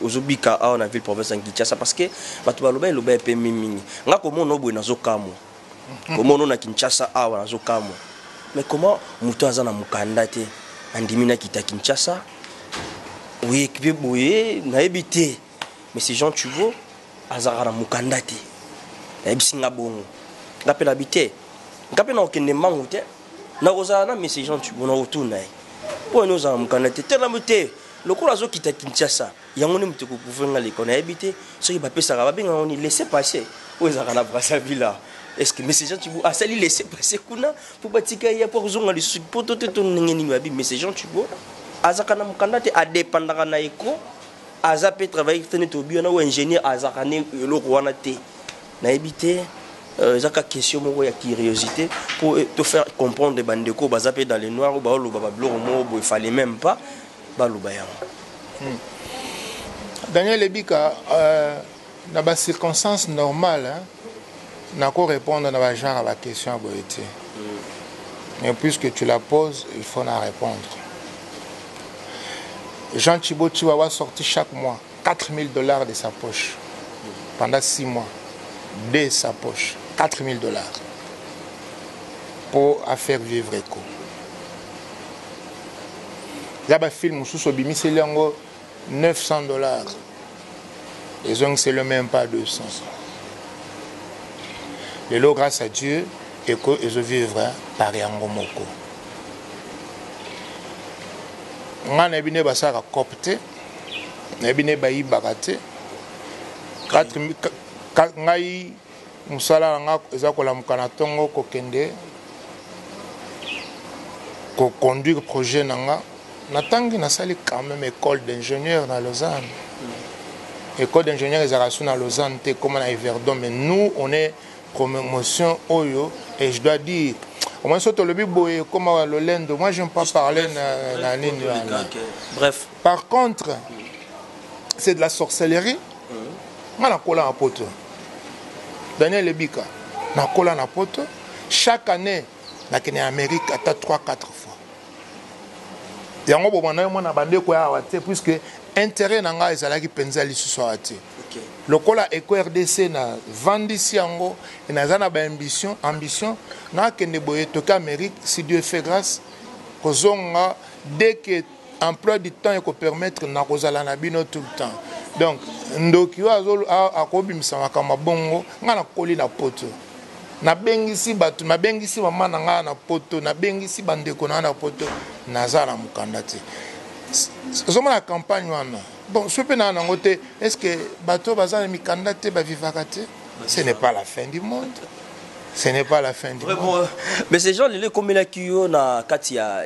ozobika a na ville province en Kinshasa parce que batu baloba eloba pe mimini. Nga comment on obwe nazo kamo. Comment on a Kinshasa a nazo kamo. Mais comment muto azana mukanda te andimina kita Kinshasa. Oui, oui, naebité. Mais ces gens tu vois azara mukanda te. Naebisinga bongo. Ngapela habité. Ngapela okende mangu te. Na ozana mais ces gens tu vois na otuna. Po nous za mukanda te tela muté. Le cours azo kita Kinshasa. Yango ni mutu ko pouvoir l'école naebité. So il va pesa ba benga on laisser passer. O ezara na Brazzaville. Est-ce que mais ces gens tu vois asali laisser passer kuna pour batika ya pour zonga les sud pour tout ton ngeni babi mais ces gens tu vois azaka na mukanda te a dépendra na eko aza peut travailler tene to bio na ou ingénieur azaka ne le roi te na ebité zaka question moko ya curiosité pour te faire comprendre bandeko bazapé dans les noirs ou ba lo baba bloro mo il fallait même pas ba lo bayam Daniel Ebika dans des circonstances normales hein, n'a qu'à répondre dans le genre à la question à Boété. Mais puisque tu la poses, il faut la répondre. Jean Thibault Chihuahua sorti chaque mois $4 000 de sa poche. Pendant 6 mois. De sa poche. $4 000. Pour faire vivre Eko. Il y a un film où c'est $900. Les hommes, c'est le même pas 200. Et là, grâce à Dieu, et que je vivre par Yango Moko. On a bien basara copte, on a bien bayi bagate. 4000 ngai musala nga ezakola mukana tongo ko kende ko conduire projet nanga. Natangi na sali quand même école d'ingénieur dans Lausanne. École d'ingénieur ezarasu na Lausanne te comme na Yverdon mais nous on est promotion Oyo et je dois dire au moins surtout le biboye comme le lendo moi j'aime pas parler na nini bref par contre c'est de la sorcellerie na kola na poto Daniel Ebika na kola na poto chaque année na kene Amérique ata 3-4 fois yango bomana mo na bande ko ya wate puisque intérêt nanga ezalaki penza lisusu wate le cola Eko RDC na vendisi yango et na zana ba ambition na kende boye toka Amérique si Dieu fait grâce kozonga dès que emploi du temps eko permettre na kozala na bino tout le temps donc ndoki azolo akobimisa makama bongo nga na koli na poto na bengisi batu na bengisi mama na nga na poto na bengisi bandeko na poto na zana mukanda te zoma la campagne wana. Bon, ce que est-ce que bateau bazar mi candidate ba vivakate? Ce n'est pas la fin du monde. Ce n'est pas la fin du monde. Mais ces gens les comme la kiyo na kati ya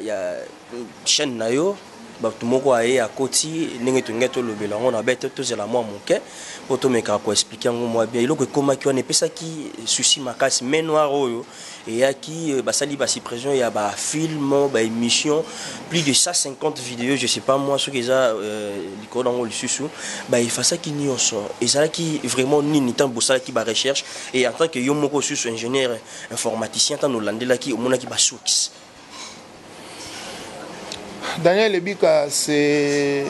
chaîne na yo ba tumoko aye akoti ndenge tungeto lobela on a bête to zela moi moke poto meka ko expliquer ngo moi bien iloko koma kiyo ne pesa ki souci makasi mais noir oyo et à qui basali basi pression il y a ba film ba émission plus de 150 vidéos je sais pas moi ce que ça liko dans le susu ba il fait ça qui nyonso et ça qui vraiment ni temps bossa qui ba recherche et en tant que yo moko susu ingénieur informaticien tant holandais qui au mona qui ba soukis. Daniel Ebika, c'est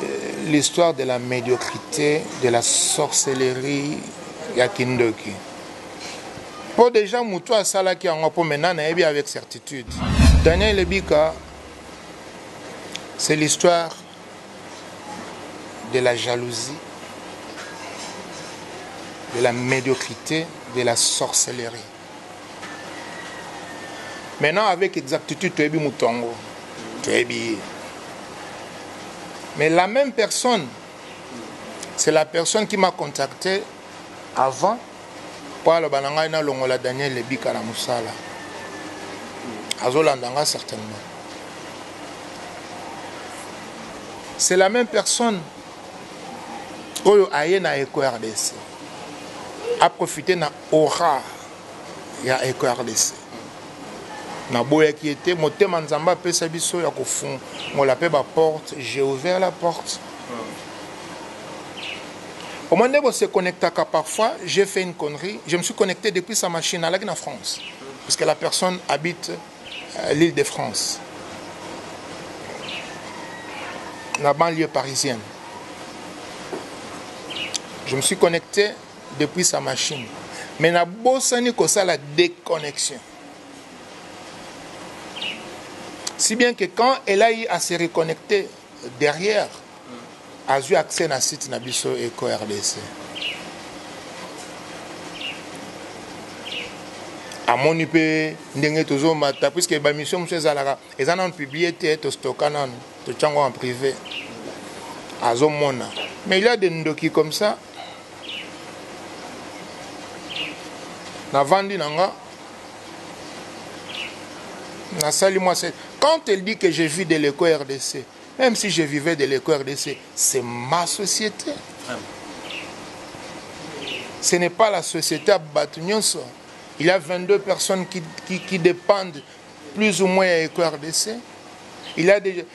l'histoire de la médiocrité, de la sorcellerie Yakindoki. Pour des gens, Moutoua Sala qui en rapport maintenant, avec certitude. Daniel Ebika, c'est l'histoire de la jalousie, de la médiocrité, de la sorcellerie. Maintenant, avec exactitude, tu es bien Moutongo. Tu es bien. Mais la même personne, c'est la personne qui m'a contacté avant pour le Bananga Longola Daniel Ebika na Moussala. azolandanga certainement. C'est la même personne oyo aye na Eco RDC a profité na aura ya Eco RDC na boya qui était motema nzamba pesa biso ya kofungola pe ba porte. J'ai ouvert la porte. Au moment où on se connecte parfois, j'ai fait une connerie. Je me suis connecté depuis sa machine à la France. Parce que la personne habite l'île de France. Dans la banlieue parisienne. Je me suis connecté depuis sa machine. Mais na bossani ko ça la déconnexion. Si bien que quand elle a eu à se reconnecter derrière, a eu accès à site Nabiso Eco RDC. À mon IP, ndenge tozo mata puisque ba mission monsieur Zalara, ils en publié te stockana to chango en privé. Azomona. Mais il y a des ndoki comme ça. Na vandi nanga. Na sali moi c'est quand elle dit que je vis de l'Eco RDC. Même si je vivais de l'Eco RDC, c'est ma société. Ce n'est pas la société à Batunyonso. Il y a 22 personnes qui dépendent plus ou moins de l'Eco RDC. Il y a des...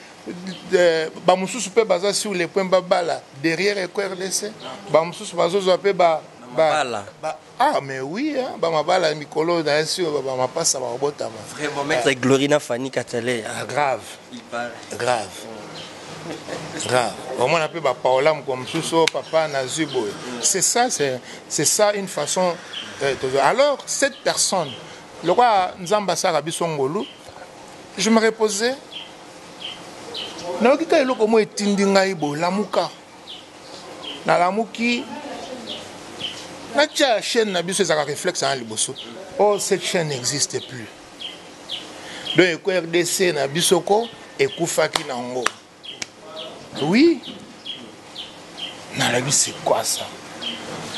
Bamoussous peut baser sur les points babala derrière l'Eco RDC. Bamoussous ah mais oui, hein, Bamabala Mikolo dans sur Bamapassa Babotama. Vraiment maître Glorina Fanny Katale. Grave. Grave. Grave. Comment on appelle Paola comme Sousso, Papa Nazubo. C'est ça une façon. Alors, cette personne, le roi Nzambasa Rabisongolu, je me reposais. Naokika eloko mo etindi ngai bo lamuka. Na lamuki na tia chaîne na biso ezaka réflexe en liboso. Oh, cette chaîne n'existe plus. Donc Eco RDC na bisoko ekufaki nango. Oui. Non, la vie, c'est quoi ça?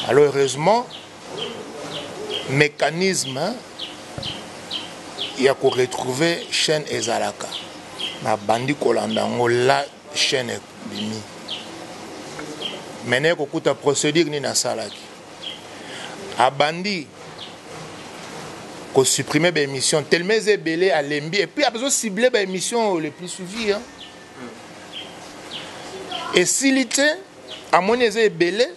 Alors, heureusement, mécanisme, il y a qu'on retrouver chaîne Ezalaka. Na bandi kolandango la chaîne bimi. Maintenant, qu'on a procédure ni na salaki. A bandi, qu'on supprimer des émissions, tellement c'est belé à l'embi, et puis a besoin de cibler des émissions les plus suivies. Hein. Et s'il était, à mon avis, est belé,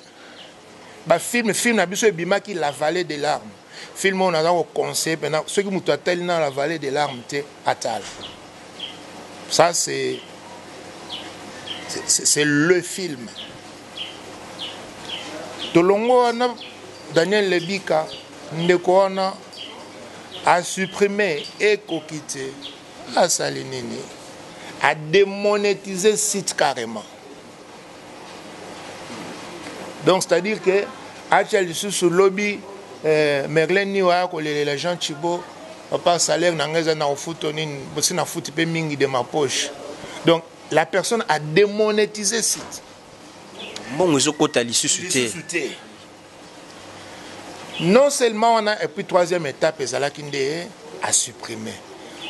film Nabiso et Bimaki, La Vallée des Larmes. Film, on a un conseil, ceux qui m'ont attelé dans La Vallée des Larmes, c'est Atal. Ça, c'est le film. Tolongo, Daniel Lebika, Ndekona, a supprimé et coquité, a salinini, a démonétisé le site carrément. Donc, c'est-à-dire que, actuellement, sur le lobby, Merlin Niwa, les gens Chibo, pas salaire, n'a foutonine, parce n'a foutu peu mingi de ma poche. Donc, la personne a démonétisé le site. Bon, ils ont côté l'issue. Non seulement on a, et puis troisième étape, Ezalakinde a supprimé.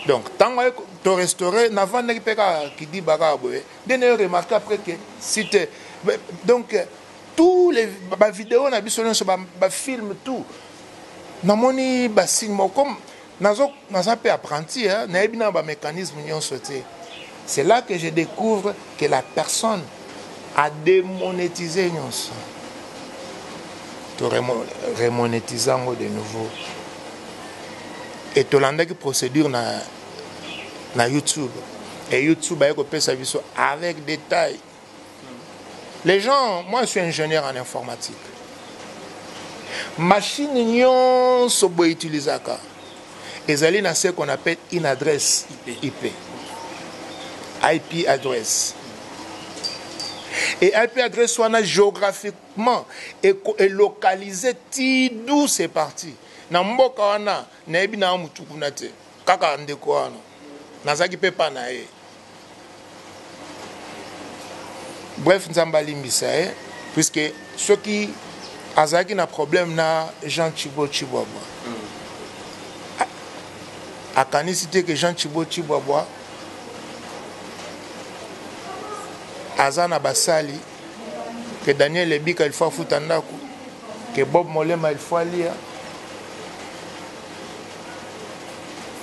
Donc, tant que tu restaurer, n'avant pas qui dit bagaboé, dernier remarque après que c'était. Donc, tous les vidéos, on a vu sur le film, tout. N'a moni basin comme nazo peu apprenti, hein, n'a bien un mécanisme n'y sauté. C'est là que je découvre que la personne a démonétisé n'y sauté. Remonétisant de nouveau. Et tu as une procédure na YouTube. Et YouTube a un service avec détail. Les gens, moi je suis ingénieur en informatique. Machine n'y sont utilisées. Ils allaient dans ce qu'on appelle une adresse IP. IP adresse. Et IP adresse soit géographiquement et localisé d'où c'est parti. Na mboka wana na ebi na mutu kunate kaka ndeko wana nazaki pe pa na ye. Bref, nzamba limbisa puisque ceux qui azaki na problème na Jean Chibo Chibwabwa akanisi te que Jean Thibaut Chibois azana basali que Daniel Ebika il faut afuta ndako que Bob Molema il faut alia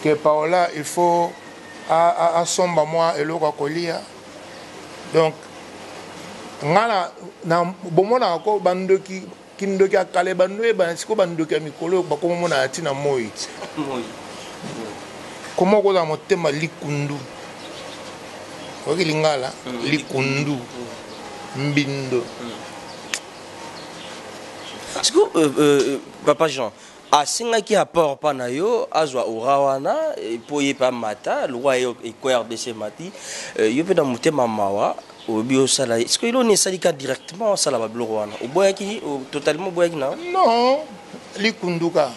que Paola il faut asomba moi eloko kolia. Donc ngana na bomona ko bandoki kindoki akale bandoe bansiko bandoki ya mikolo bakomona atina moi comment ko za motema likundu oki lingala likundu mbindo. Est-ce que papa Jean asinga ki apport pana yo azwa orawana po yepa mata lwa yo ekwere de ce mati yo pe na motema mawa obio sala est-ce que il on salika directement sala ba blorowana oboyaki totalement boyaki na non likunduka.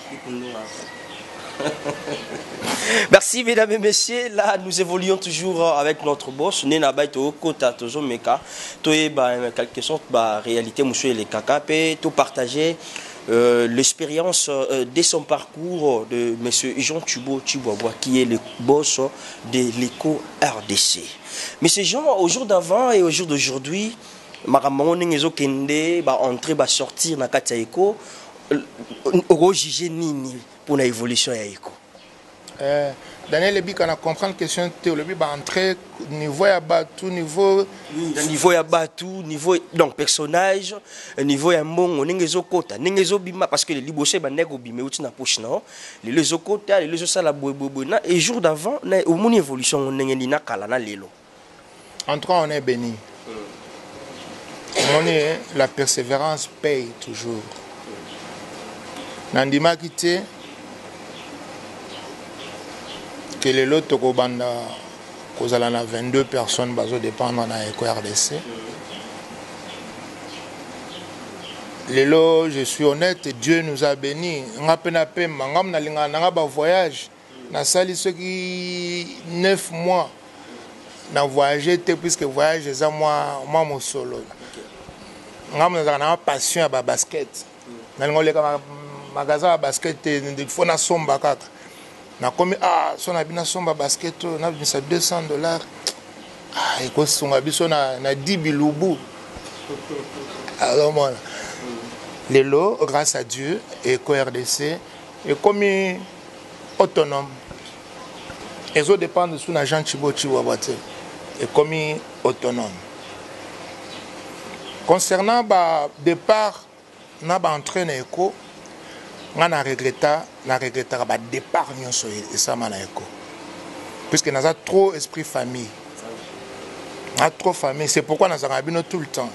Merci mesdames et messieurs, là nous évoluons toujours avec notre boss Nena Baito Kota Tozo Meka to en quelque sorte ba réalité monsieur les kaka pe tout partager l'expérience de son parcours de monsieur Jean Thibaut Chibois qui est le boss de l'éco RDC. Monsieur Jean, au jour d'avant et au jour d'aujourd'hui, makambo ngezo kende ba entrer ba sortir na kati ya éco ojuger nini pour la évolution ya éco. Daniel Ebika na comprendre question théologie ba entrer niveau ya batu niveau ya batu niveau donc personnage niveau ya mbongo ningezo kota ningezo bima parce que les libosé ba nego bima uti na poche non les kota les sala bobo na et jour d'avant na au mon évolution ngeni na kala na lelo. En tout cas on est béni. On est la persévérance paye toujours. Nandima kité que les lots banda kozala na 22 personnes bazo dépendre na Eco RDC. Les lots, je suis honnête, Dieu nous a bénis. Nga pena pema ngam na linga na ba voyage na sali ceux qui 9 mois na voyager puisque voyage za moi mon solo. Ngam na passion ba basket. Na ngoleka magasin basket il faut na somba kaka. Na comme son abina somba basket na bisa $200 et ko songa biso na 10 bilubu. Alors moi les lots grâce à Dieu et CORDC est comme autonome. Les autres dépendent de son agent Thibaut Chibois et comme autonome. Concernant le départ, na ba entraîné éco na regretta ba départ nyonso et ça mana éco puisque nous avons trop esprit famille. On a trop famille, c'est pourquoi nous avons habité tout le temps.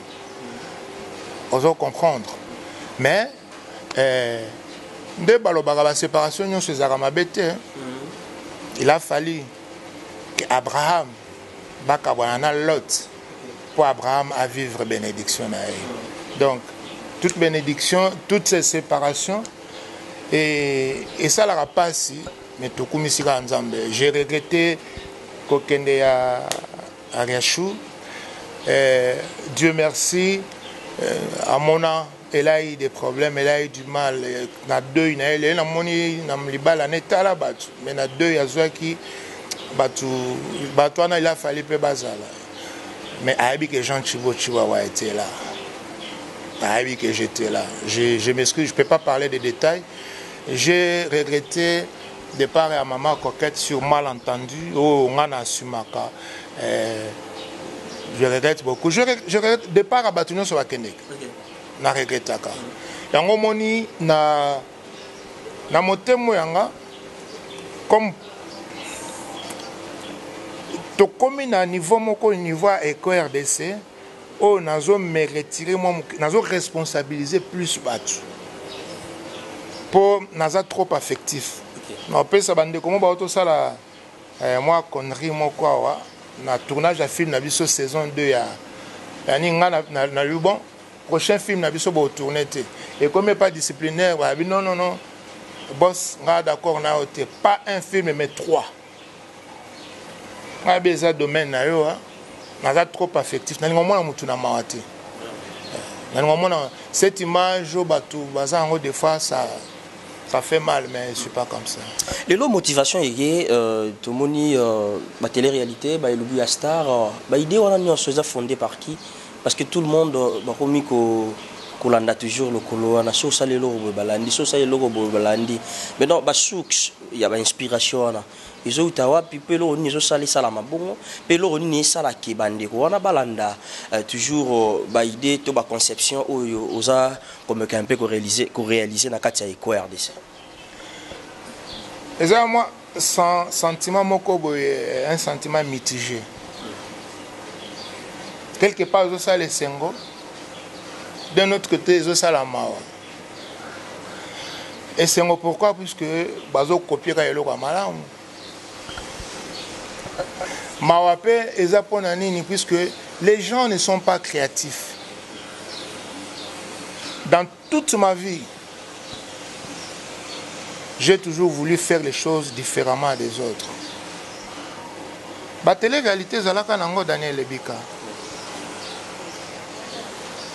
On doit comprendre. Mais de la séparation nyonso zaramabete il a fallu qu'Abraham bakabwana Lot pour Abraham à vivre bénédiction. Donc toute bénédiction, toutes ces séparations et ça la passe mais tout comme ici ensemble. J'ai regretté kokende à Riachou. Dieu merci à mon âme, elle a eu des problèmes, elle a eu du mal. Na deux il a moni na mlibala neta la batu mais na deux ya zwa qui batu ana il a fallu pe bazala. Mais Aïbi que Jean Thibaut Chibois était là. Aïbi que j'étais là. Je m'excuse, je ne peux pas parler des détails. J'ai regretté départ à maman coquette sur malentendu. Oh, on a sumaka. Je regrette beaucoup. Je regrette départ à Batunion sur la Kennedy. Je regrette ça. Yango moni na motemo yanga comme to comme na niveau moko niveau Eco RDC oh nazo me retirer moi nazo responsabiliser plus battu pour naza trop affectif na pesa bande comment ba auto sala moi connerie moko wa na tournage à film na biso saison 2 ya yani nga na lu bon prochain film na biso ba tourner te et comme pas disciplinaire wa non boss nga d'accord na ote pas un film mais 3 nga beza domaine na yo naza trop affectif na ngomona mutu na mawate na ngomona cette image au bateau bazango des fois ça Ça fait mal, mais je ne suis pas comme ça. Les lots motivation, il y a tout le monde, la télé-réalité, le but à star, l'idée on a fondée par qui? Parce que tout le monde, on a toujours le colo, on a sauce les logo balandi, sauce les logo balandi. Mais non, il y a inspiration. Ils ont tawa puis pelo ni zo sali sala mabongo pelo ni sala ki bande ko wana balanda toujours idée to ba conception oza comme un peu ko réaliser na kati ya EcoRDC. Et ça moi sentiment moko boye un sentiment mitigé. Quelque part zo sala sengo d'un autre côté zo sala mawa. Et sengo pourquoi puisque bazo copier ka yelo ka malamu. Mawape et Zaponanini, puisque les gens ne sont pas créatifs. Dans toute ma vie, j'ai toujours voulu faire les choses différemment des autres. La télé-réalité, Zalaka Nango Daniel Lebika.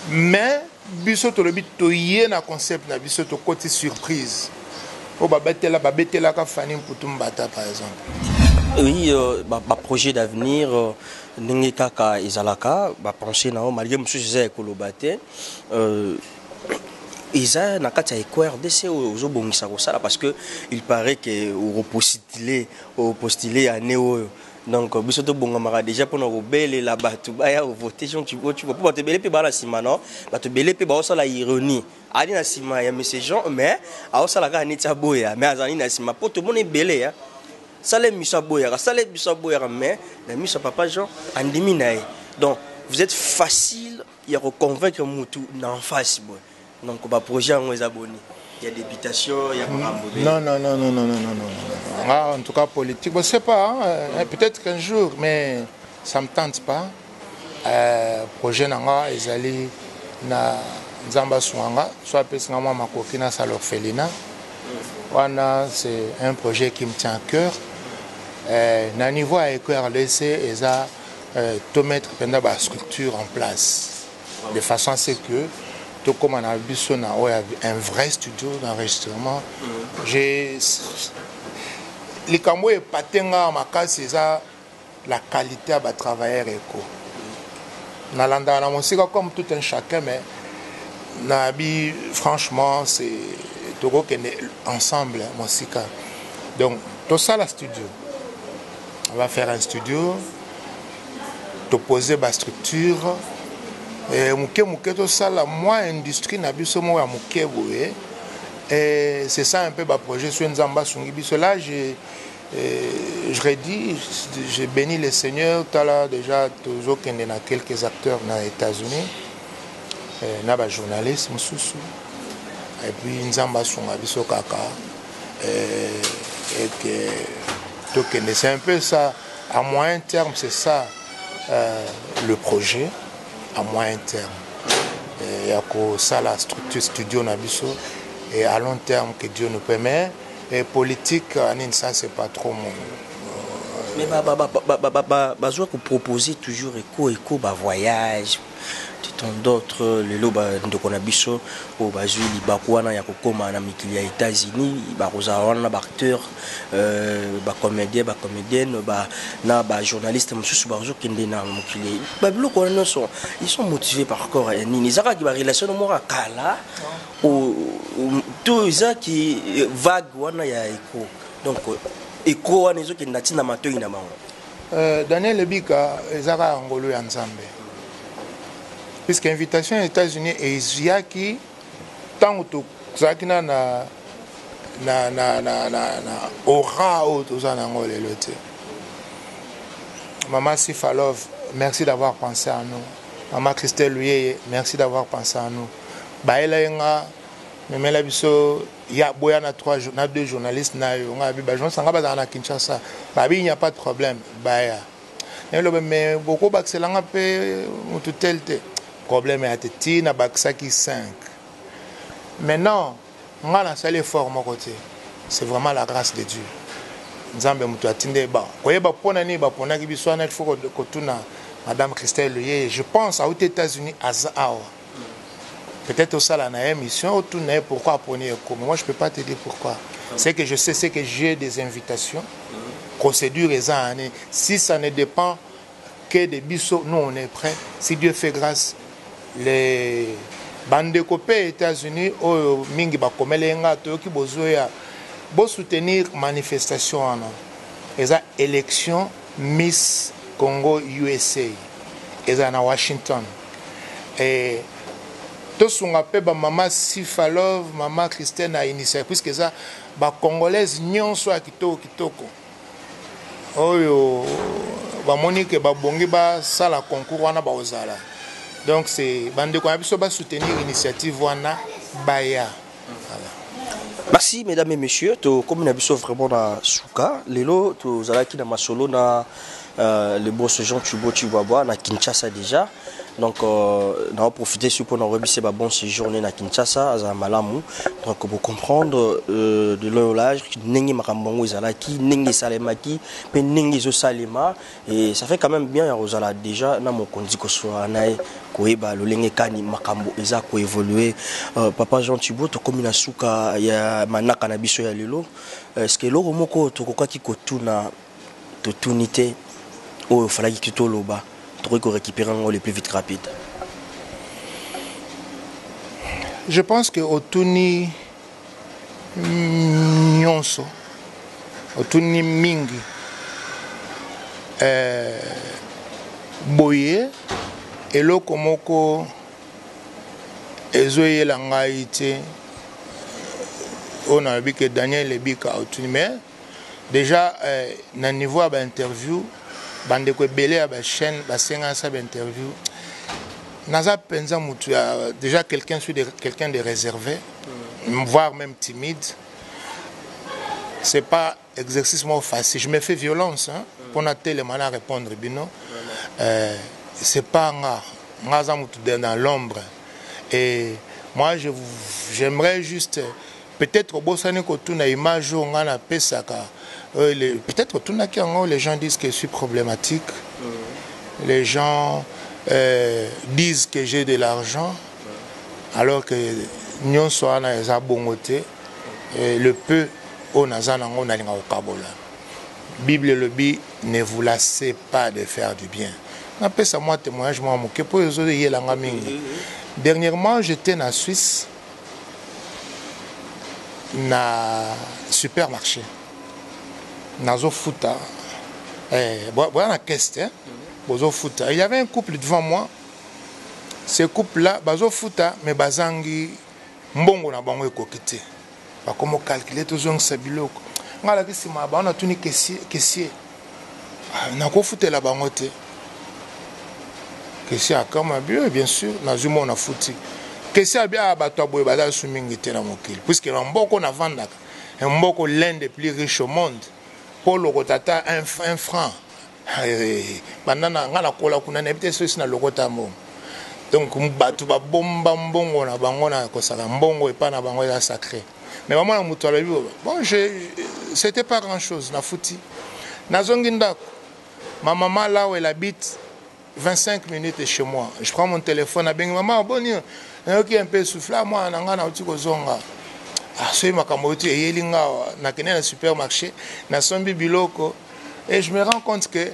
Mais, bisoto le bit toyé na concept na bisoto côté surprise. O babetela ka fani putumbata par exemple. Oui, projet d'avenir, Nengekaka et Zalaka, penser malgré M. José Kolobate, Isa Nakata et EcoRDC aux Obongisa parce qu'il paraît qu'on postulé à Néo. Donc, bisoto bongamara déjà pour nous belle là-bas, tu vas voter, tu vas pas te belle pe bala sima non, te belle pe ba la ironie. Ali na sima ya ces gens, mais a la ga ni boya, mais azani na sima pour tout le monde est belle hein. Salé Missa Boyara, mais la Missa Papa Jean, Andiminae. Donc, vous êtes facile, il y a reconvaincre Moutou en face. Donc, on va projet en abonnés. Il y a députation, il y a non. En tout cas, politique, je ne sais pas, hein, peut-être qu'un jour, mais ça ne me tente pas. Projet Nanga, ils allaient na Nzamba Souanga, soit Pessinama Makokina, ça l'orphelinat. C'est un projet qui me tient à cœur. Na niveau à EcoRDC, ils ont tout mettre la structure en place de façon à ce que tout comme on a vu un vrai studio d'enregistrement. Les cambouis patenga ma case c'est la qualité à travailler éco. Na landa na musique comme tout un chacun mais na bi franchement c'est tout qu'on est ensemble musique. Donc tout ça la studio. On va faire un studio, poser ma structure. Et tout ça, moi, industrie, et c'est ça un peu le projet sur Nzamba Sungibiso. Là, je redis, j'ai béni le Seigneur. Déjà, toujours qu'il y a quelques acteurs dans les États-Unis, des journalistes, et puis Nzamba Sungibiso Kaka. Et que c'est un peu ça, à moyen terme, c'est ça le projet, à moyen terme. Il y a que ça, la structure studio Nabiso, et à long terme, que Dieu nous permet. Et politique, ça, c'est pas trop mon. Mais je vous proposer toujours éco, voyage. D'autres les lots de Konabiso au bazui libakwana ya kokoma na mikili ya États-Unis barozawana acteurs comédienne na journaliste mususu bazo kende na mukili babiloko wana ils sont motivés par corps et nini zaka ki ba relation no mora kala au tout ça qui vague wana ya éco donc éco wana zo kende na matoi na bango Daniel Lebika zaka ngolo ya Nzambe. Puisque l'invitation aux États-Unis est Isiaki, tant que tu as aura aux Anangol et l'autre. Maman Sifalov, merci d'avoir pensé à nous. Maman Christelle Louye, merci d'avoir pensé à nous. Baïla Yenga, Memela Bisso, il y a deux journalistes, il n'y a pas de problème. Mais beaucoup d'excellents tel problème est à na baksaki 5. Maintenant, on a salé fort mon côté. C'est vraiment la grâce de Dieu. Nzambe mutu atinde ba. Koyeba pona ni ba pona ki biso na faut ko tuna Madame Christelle Louye, je pense aux États-Unis à Zawa. Peut-être au salon à émission, au tourner pourquoi prenez écho. Mais moi, je ne peux pas te dire pourquoi. C'est que je sais, c'est que j'ai des invitations. Procédure et ça, si ça ne dépend que des bisous, nous on est prêts. Si Dieu fait grâce, les bandes de copains États-Unis, au mingi bakomele nga toki bozoya, bo soutenir manifestation en et ça élection Miss Congo USA et ça na Washington et tout son appel ba maman Sifalov, maman Christine a initié puisque ça ba congolaise nyonso kitoko oyo ba monique ba bongi ba sala concours wana ba ozala. Donc c'est bande ko biso ba soutenir initiative wana baya. Merci mesdames et messieurs, to comme na biso vraiment na suka lelo to zalaki na masolo na le boss Jean Tubo Tubaba na Kinshasa déjà. Donc on a profité pour nous remercier ba bon séjour na Kinshasa à Malamu. Donc pour comprendre de l'âge nengi makambongo zalaki nengi salemaki pe nengi zo salema et ça fait quand même bien ya rozala déjà na mon kondi ko so anae koeba lolenge kani makambo eza ko évoluer papa Jean Tubo to comme na suka ya manaka na biso ya lelo est-ce que loko moko to kokaki ko tuna to tunité au fallait que tout loba pour récupérer le plus vite rapide. Je pense que Otuni Nyonso, Otuni Mingi, Boye, et Lokomoko, Ezoye Langaïte, on a vu que Daniel Ebika Otuni, mais déjà, dans le niveau d'interview, bande ko belé à la chaîne basenga sa interview naza penza mutu déjà quelqu'un de réservé voire même timide c'est pas exercice facile je me fais violence hein, pour na tellement répondre bino c'est pas nga za mutu dans l'ombre et moi j'aimerais juste peut-être au bosani ko tuna image nga na pesaka peut-être tout les gens disent que je suis problématique. Les gens disent que j'ai de l'argent, alors que nous sommes à bongoté. Le peu on a au Bible le dit ne vous lassez pas de faire du bien. Après ça moi témoignage moi que pour les autres dernièrement j'étais en Suisse na supermarché. Nazo Futa, voilà question. Il y avait un couple devant moi. Ce couple-là, Bazo Futa, mais Bazangi, Mbongo na bango ekokite. Ba comment calculer tout ça sabiloko. Ngala ki sima ba na tuni caissier. Na ko futa la bango te. Caissier akama bien sûr, na zumo na futi. Caissier bien ba to boy baza sumingi te na mokili. Puisque Mboko na vandaka. Mboko l'un des plus riches au monde. Pour le rotata un franc. Banana ngala kola kuna nebite so sina lokota mo. Donc batu ba bomba mbongo na bango na kosaka mbongo et pas na bango ya sacré. Mais maman na mutu alobi bon c'était pas grand chose na futi. Na zongi ndako. Ma maman là où elle habite 25 minutes chez moi. Je prends mon téléphone à bengi maman boni. OK un peu souffler moi na ngana uti ko zonga. Je na supermarché, na sombi biloko, et je me rends compte que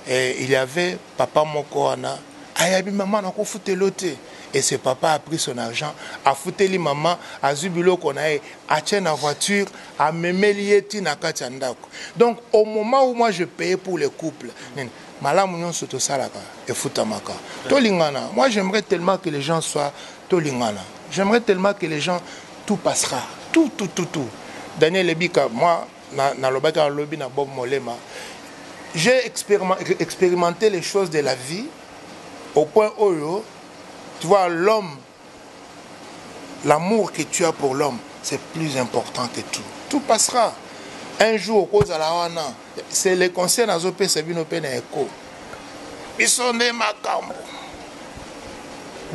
il y avait papa Mokoana, ayabi maman na ko futelote, et ce papa a pris son argent, a futeli maman, a zubiloko na a tient la voiture, a memelieti na katiandako. Donc au moment où moi je payais pour le couple, malamu soto salaka et futamaka. Tolingana, moi j'aimerais tellement que les gens soient tolingana. J'aimerais tellement que les gens, tout passera. Tout. Daniel Ebika, moi, dans le lobby, na Bob Molema, j'ai expérimenté les choses de la vie au point où, tu vois, l'homme, l'amour que tu as pour l'homme, c'est plus important que tout. Tout passera. Un jour, au cause de la Wana, c'est le conseil dans l'OP, c'est bien open écho. Ils sont des macambres.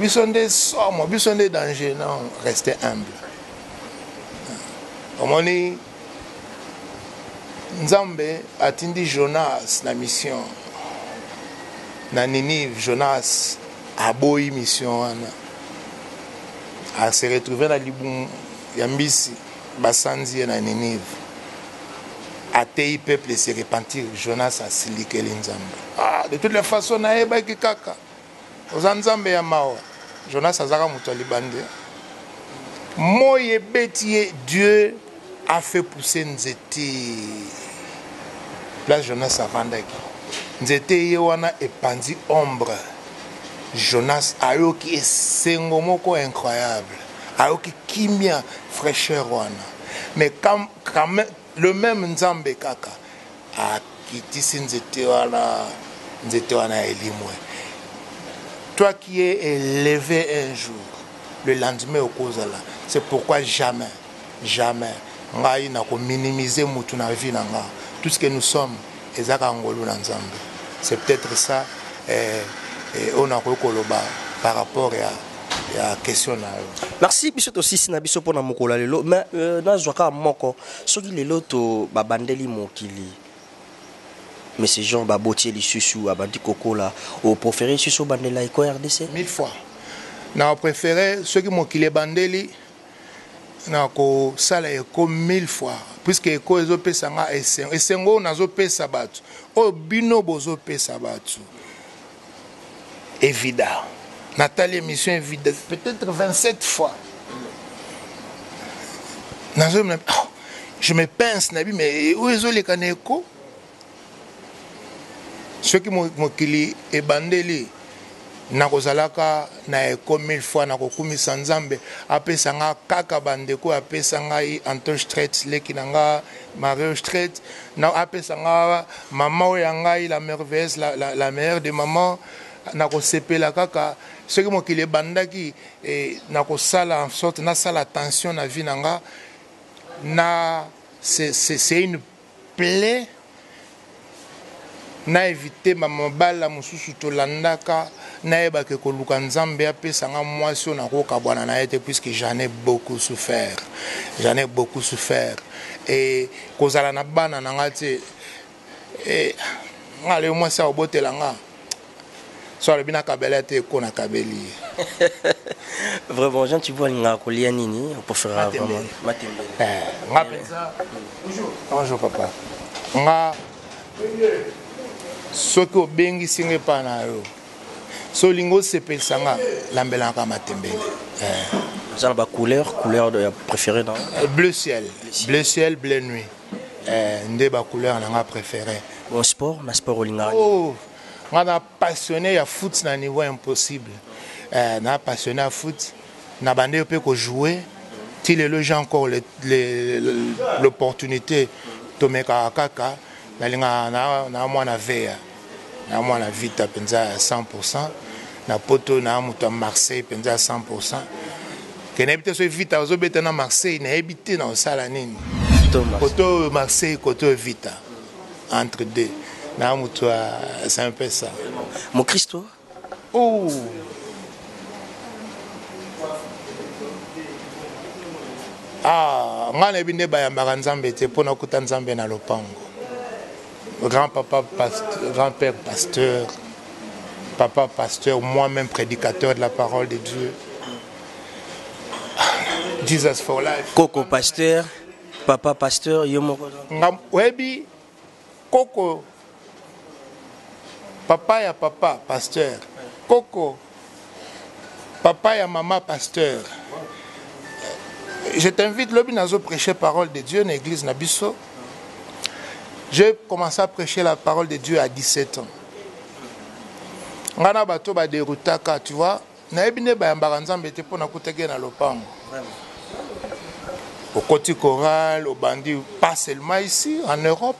Ils sont des sommes, ils sont des dangers. Non, restez humble. Comme dit, Nzambe a tindi Jonas la mission. Na Ninive, Jonas aboyi mission wana a se retrouver na libumu ya mbisi basanzi na Ninive atei peuple se repentir. Jonas a silikeli nzambe. De toutes les façons nayebaki kaka oza nzambe ya mawa. Jonas azaka moto libande moye beti Dieu a fait pousser nzete place Jonas avandaki nzete ye wana epandi ombre. Jonas ayoki esengo moko incroyable, ayoki kimia fraîcheur wana. Mais quand même le même nzambe kaka akitisi nzete wana elimwe. Toi qui es élevé un jour, le lendemain au kozala. C'est pourquoi jamais ngai na ko minimiser mutu na vie na nga. Tout ce que nous sommes ezaka ngolu na nzambe. C'est peut-être ça on a koloba par rapport à question na. Merci biso to sisi na biso pona mokola lelo mais na zwaka moko soki lelo to babandeli mokili. Mais ces gens babotier les susu abandi kokola au préféré susu bandela iko RDC 1000 fois. Na préféré ceux qui mokili bandeli na ko sala eko 1000 fois puisque eko ezopesa nga esengo nazopesa batu o bino bozopesa batu. Évidemment. Nathalie émission évidemment peut-être 27 fois. Je me pince nabi mais où est les kaneko? Ceux qui mokili et bandeli na kozalaka na eko 1000 fois na kokumisa nzambe apesa nga kaka bandeko apesa ngai Anton Strait leki nanga Mario Strait na apesa nga maman ya ngai la merveilleuse la meilleure des mamans na kosepela kaka ceux qui mokili bandaki na kosala en sorte na sala attention na vie nanga na c'est une plaie na éviter mamabala mususu to landaka na ebake koluka nzambe apesa nga mwasi na ko kabwana na ete puisque j'en ai beaucoup souffert et kozala na bana na ngati ngale mwasi obotela nga so le bina kabela te ko na kabeli. Vraiment Jean tu vois nga kolia nini pour faire vraiment matembe nga pensa bonjour papa nga soki obengisi ngai pa na yo so lingo sepelisa nga lambelaka matembele. Za ba couleur de préférée dans bleu ciel, bleu nuit. Nde ba couleur na nga préféré. Bon sport, na sport olinga. Oh, nga passionné ya foot na niveau impossible. Na passionné à foot, na bande pe ko jouer. Ti lelo j'ai encore l'opportunité to meka kaka na mwana veya na mwana vita penza 100% na poto na muto Marseille penza 100% kene bite so vita ozobeta na Marseille na ebite na osala nini poto Marseille koto vita entre deux na muto c'est un peu ça mon Christo. Oh ngana binde bayambaka nzambe te pona kuta nzambe na lopango. Grand-papa pasteur, grand-père pasteur, papa pasteur, moi-même prédicateur de la parole de Dieu. Jesus for life. Coco pasteur, papa pasteur, yomoko. Webi Coco papa ya papa pasteur. Coco papa ya maman pasteur. Je t'invite lobi nazo prêcher parole de Dieu dans l'église Nabiso. J'ai commencé à prêcher la parole de Dieu à 17 ans. Ngana bato ba derutaka, tu vois, na ebine ba yambaka nzambe te pona kutege na lopango. Au côté choral, au bandi, pas seulement ici, en Europe.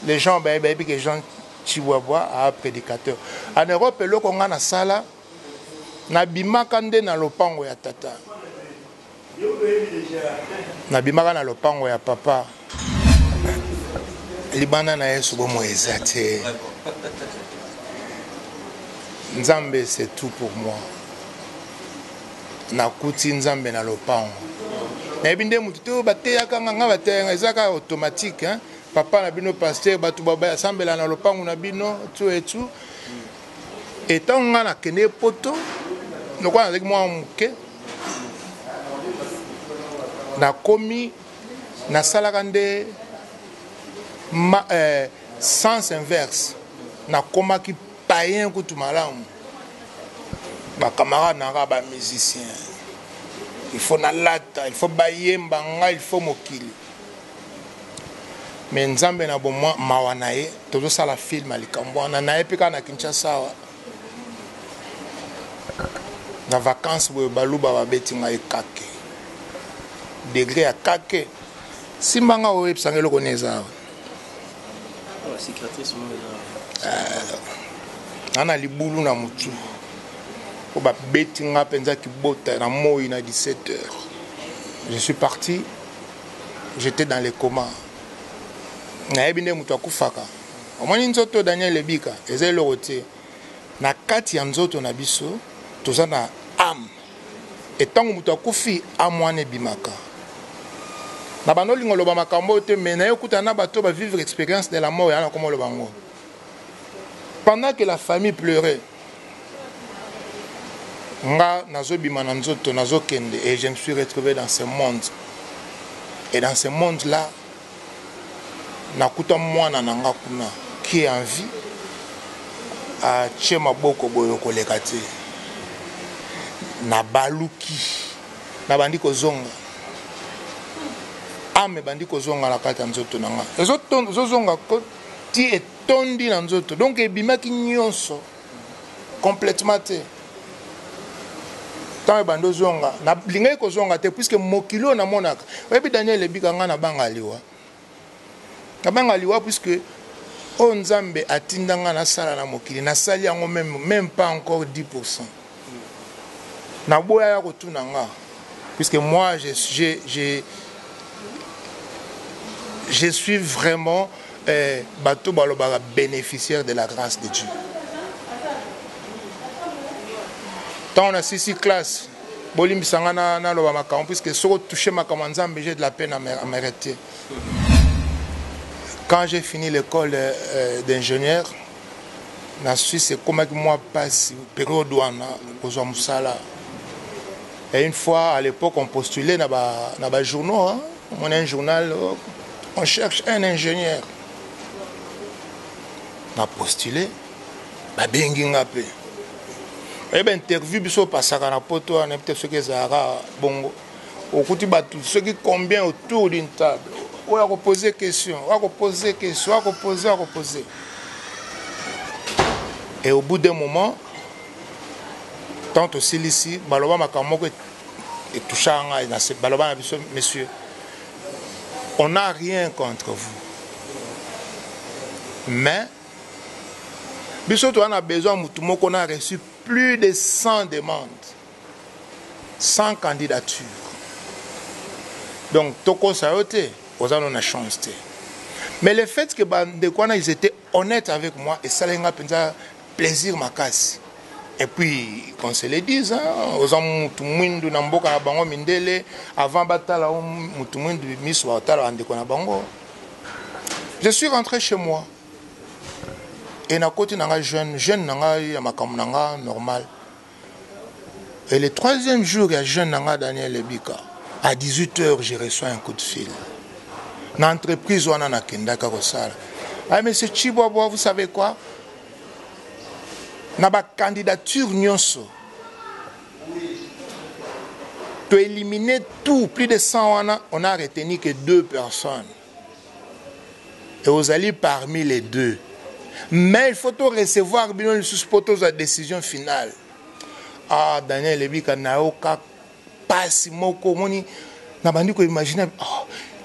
Les gens, les gens chihuahua à prédicateur. En Europe, le konga na sala, na bimaka nde na lopango ya tata. Na bimaka na lopango ya papa. Libana na yesu bomo ezate. Nzambe c'est tout pour moi. Na kuti nzambe na lopango. Na ebinde mutu te bateyaka nga bateyanga ezaka automatique hein. Papa na bino pasteur batu baba sambela na lopango na bino tout et tout. Et tant qu'on a kené poto, nous avons avec moi muke, na komi na salakande sens inverse, na koma ki païen kutu malamu. Ba camarade na ba musicien. Il faut na lata, il faut bayemba nga, il faut mokili. Mais nzambe na bo mawana ye, tozo sala film alikambo na na epika na Kinshasa. Na vacances bo baluba ba betinga ekake. Degré à kake. Simbanga o epsangelo koneza. La cicatrice ana libulu na mutu. Ko ba betinga penza ki bota na moi na 17 heures. Je suis parti. J'étais dans les comas. Na ebine mutu akufaka. Omoni nzoto Daniel Lebika, ezelo roté. Na kati ya nzoto na biso, toza na âme. Et tant mutu akufi amwane bimaka. Na banolingo loba makambo te mais na yokuta na bato ba vivre expérience de la mort yana komo loba ngo. Pendant que la famille pleurait, nga nazobima na nzoto nazokende et je me suis retrouvé dans ce monde. Et dans ce monde là, nakuta mwana nanga kuna qui est en vie a tchema boko boyo koleka te. Na baluki na bandi kozonga. Ame bandi kozonga la kata nzoto nanga. Ezozonga ko ti etondi na nzoto. Donc ebimaki nyonso complètement te. Tant bando zonga na lingai kozonga te puisque mokilo na monaka. Webi Daniel Lebika nga na bangaliwa. Na bangaliwa puisque o nzambe atindanga na sala na mokili na sali yango même pas encore 10%. Na boya ya kotuna nga puisque moi je suis vraiment bateau balobara bénéficiaire de la grâce de Dieu. Tant on a 6 classes, bolim sangana na loba makam puisque soko toucher makam nzambe j'ai de la peine à m'arrêter. Quand j'ai fini l'école d'ingénieur, na Suisse c'est comme que moi passe période douane aux musala. Et une fois à l'époque on postulait na ba journaux hein, on a un journal on cherche un ingénieur. On a postulé, bah benginga pe. Et ben interview biso pasaka na poto on a peut-être ce que ça bongo. Au côté batu ceux qui combien autour d'une table. On a posé question, on a posé question, on a posé. Et au bout d'un moment, tant aussi ici, baloba makamoko et touchanga et dans ce baloba monsieur. On n'a rien contre vous. Mais, on a besoin, on a reçu plus de 100 demandes, 100 candidatures. Donc, Toko Saote, on a une chance. Mais le fait que ils étaient honnêtes avec moi, et ça m'a fait plaisir ma casse. Et puis, qu'on se le dise, avant je suis rentré chez moi. Et na côté nanga jeune nanga ya makambo nanga normal. Et le 3e jour, il y a jeune nanga Daniel Lebika. À 18h, j'ai reçu un coup de fil. Dans l'entreprise, on a na kendaka kosala. Ah, monsieur Chiboabo, vous savez quoi? Na ba candidature nyonso. Pour éliminer tout, plus de 100 on a retenu que 2 personnes. Et vous allez parmi les 2. Mais il faut recevoir bien la décision finale. Ah, Daniel Lebika na oka pasi moko moni na bandi ko imaginer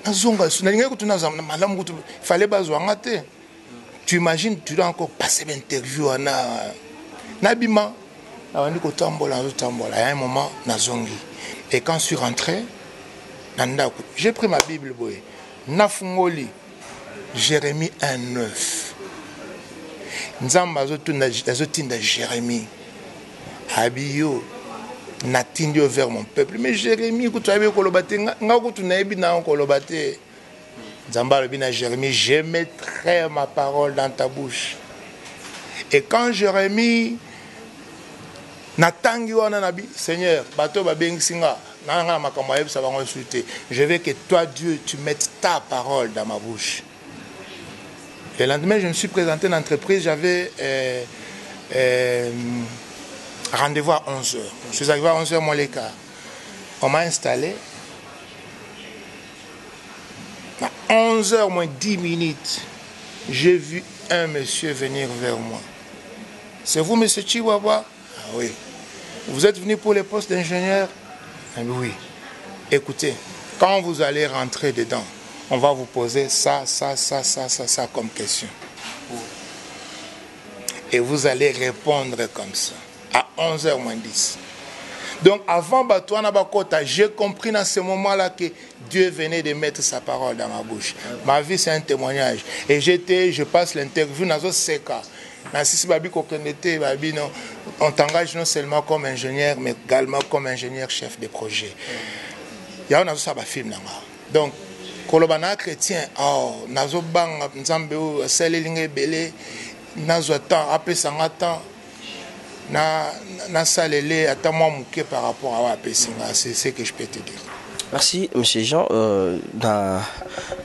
nazonga sunalinga ko tunaza malamu ko fallait bazwanga te. Tu imagines tu dois encore passer l'interview nabima na bandi ko tambola à un moment nazongi. Et quand je suis rentré j'ai pris ma Bible boy nafungoli Jérémie 1:9. Nzamba azotinda Jérémie Abiyo natindi vers mon peuple. Mais Jérémie, Jérémie, je mettrai ma parole dans ta bouche. Et quand Jérémie natangi wana nabi Seigneur bato ba bengisinga nanga makambo yeb ça va consulter. Je veux que toi Dieu tu mettes ta parole dans ma bouche. Le lendemain je me suis présenté dans l'entreprise, j'avais rendez-vous à 11h. Je suis arrivé à 11h moins les quart. On m'a installé. À 11h moins 10 minutes, j'ai vu un monsieur venir vers moi. C'est vous, monsieur Chihuahua? Ah oui. Vous êtes venu pour les postes d'ingénieur? Ah oui. Écoutez, quand vous allez rentrer dedans, on va vous poser ça comme question. Et vous allez répondre comme ça. À 11h moins 10. Donc avant Batouana Bakota, j'ai compris dans ce moment-là que Dieu venait de mettre sa parole dans ma bouche. Ma vie c'est un témoignage. Et je passe l'interview dans ce cas. On t'engage non seulement comme ingénieur, mais également comme ingénieur chef de projet. Il y a un film. Donc, Kolobana chrétien, oh, nazo bang, nzambe selelinge belé, nazo temps, après ça temps. Na salélé à moi mouké par rapport à Wapesinga, c'est ce que je peux te dire. Merci monsieur Jean. Dans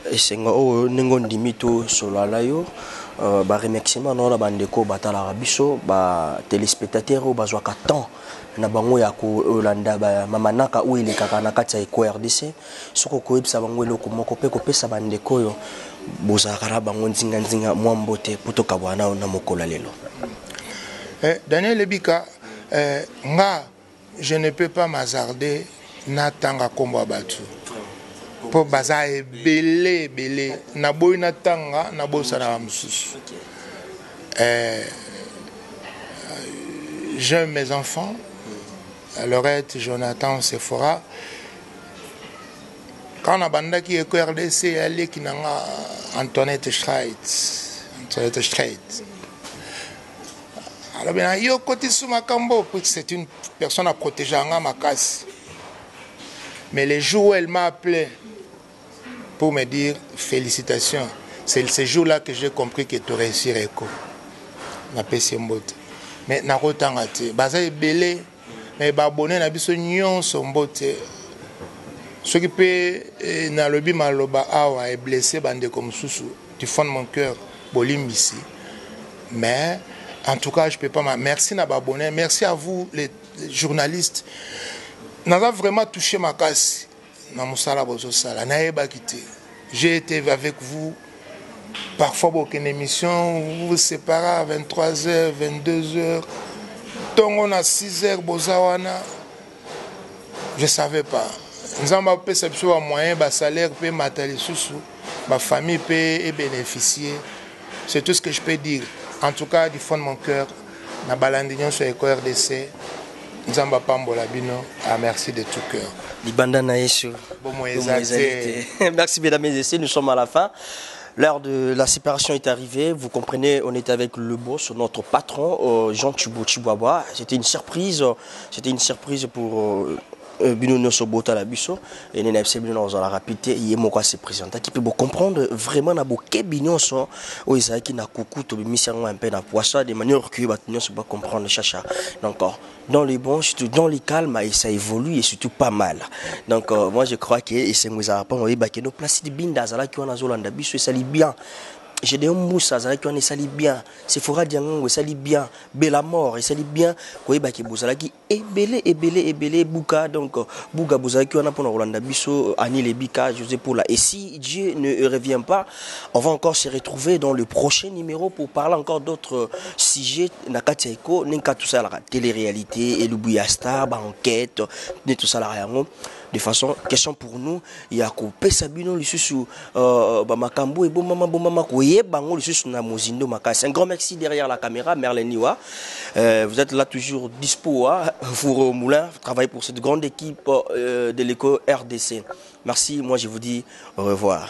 esenga o nengon dimito solalayo ba remerciement non la bandeko batala biso ba téléspectateurs bazwaka temps na bango ya ko Olanda ba mamanaka ou ile kaka na kati ya Eko RDC soko ko ebisa bango eloko moko pe ko pesa bandeko yo bozakara bango nzinga nzinga mwambote putoka bwana na mokola lelo. Daniel Ebika, je ne peux pas m'hasarder natanga kombo abatu. Po baza belé naboy natanga nabosa na mususu. J'aime mes enfants, Laurette, Jonathan, Sephora. Quand on a banda qui est RDC, elle est qui n'a Antoinette Streit. Alors bien, yo côté sous ma cambo, c'est une personne à protéger en ma casse. Mais les jours où elle m'a appelé pour me dire félicitations, c'est ce jour-là que j'ai compris que tu réussis Eko. Ma PC mbote. Mais na rotangate, baza belé, mais babonné na biso nyon son mbote. Ce qui peut na lobi maloba awa est blessé bande comme sousou du fond de mon cœur bolim ici. Mais en tout cas, je ne peux pas. Merci Nababonnet. Merci à vous, les journalistes. Nous avons vraiment touché ma casse. J'ai été avec vous. Parfois, aucune émission. Vous vous séparez à 23h, 22h. Donc, on a 6h, Bozawana. Je ne savais pas. Nous avons perception à moyen, salaire, matériel, ma famille peut bénéficier. C'est tout ce que je peux dire. En tout cas, du fond de mon cœur, na balandignon sur Eko RDC, Nzamba Pambola Bino, merci de tout cœur. Merci mesdames et messieurs, nous sommes à la fin. L'heure de la séparation est arrivée. Vous comprenez, on est avec le boss, notre patron, Jean Chihuahua. C'était une surprise pour Bino Nosobota la biso et NNFC Bino dans la rapidité il est moi se présenter qui peut comprendre vraiment na boké Bino so o Isaac na coucou to mission un peu na poisson de manière que Bino se pas comprendre chacha. Donc dans les bons surtout dans les calmes et ça évolue et surtout pas mal. Donc moi je crois que et c'est nous apprendre on est nos places de binda zala qui on a zolanda biso et ça lit bien. J'ai des moussa qui on sali bien, Sephora Diango sali bien, Bella Mort et sali bien, Koeba qui bousala qui est belé Bouka donc Bouga bousala qui on a pour Rolanda Bisso, Annie Lebika, José Poula. Et si Dieu ne revient pas, on va encore se retrouver dans le prochain numéro pour parler encore d'autres sujets. Nakati Eko, Ninka tout ça la télé-réalité, et l'Oubouya Star, enquête, tout ça la réango. De façon, question pour nous, il y a coupé Sabino, le sous Bamakambo et Bomama Koye, Bango, le sous Namozindo Makas. Un grand merci derrière la caméra, Merlin Niwa. Vous êtes là toujours dispo, Four au Moulin, travaillez pour cette grande équipe de l'Eko RDC. Merci, moi je vous dis au revoir.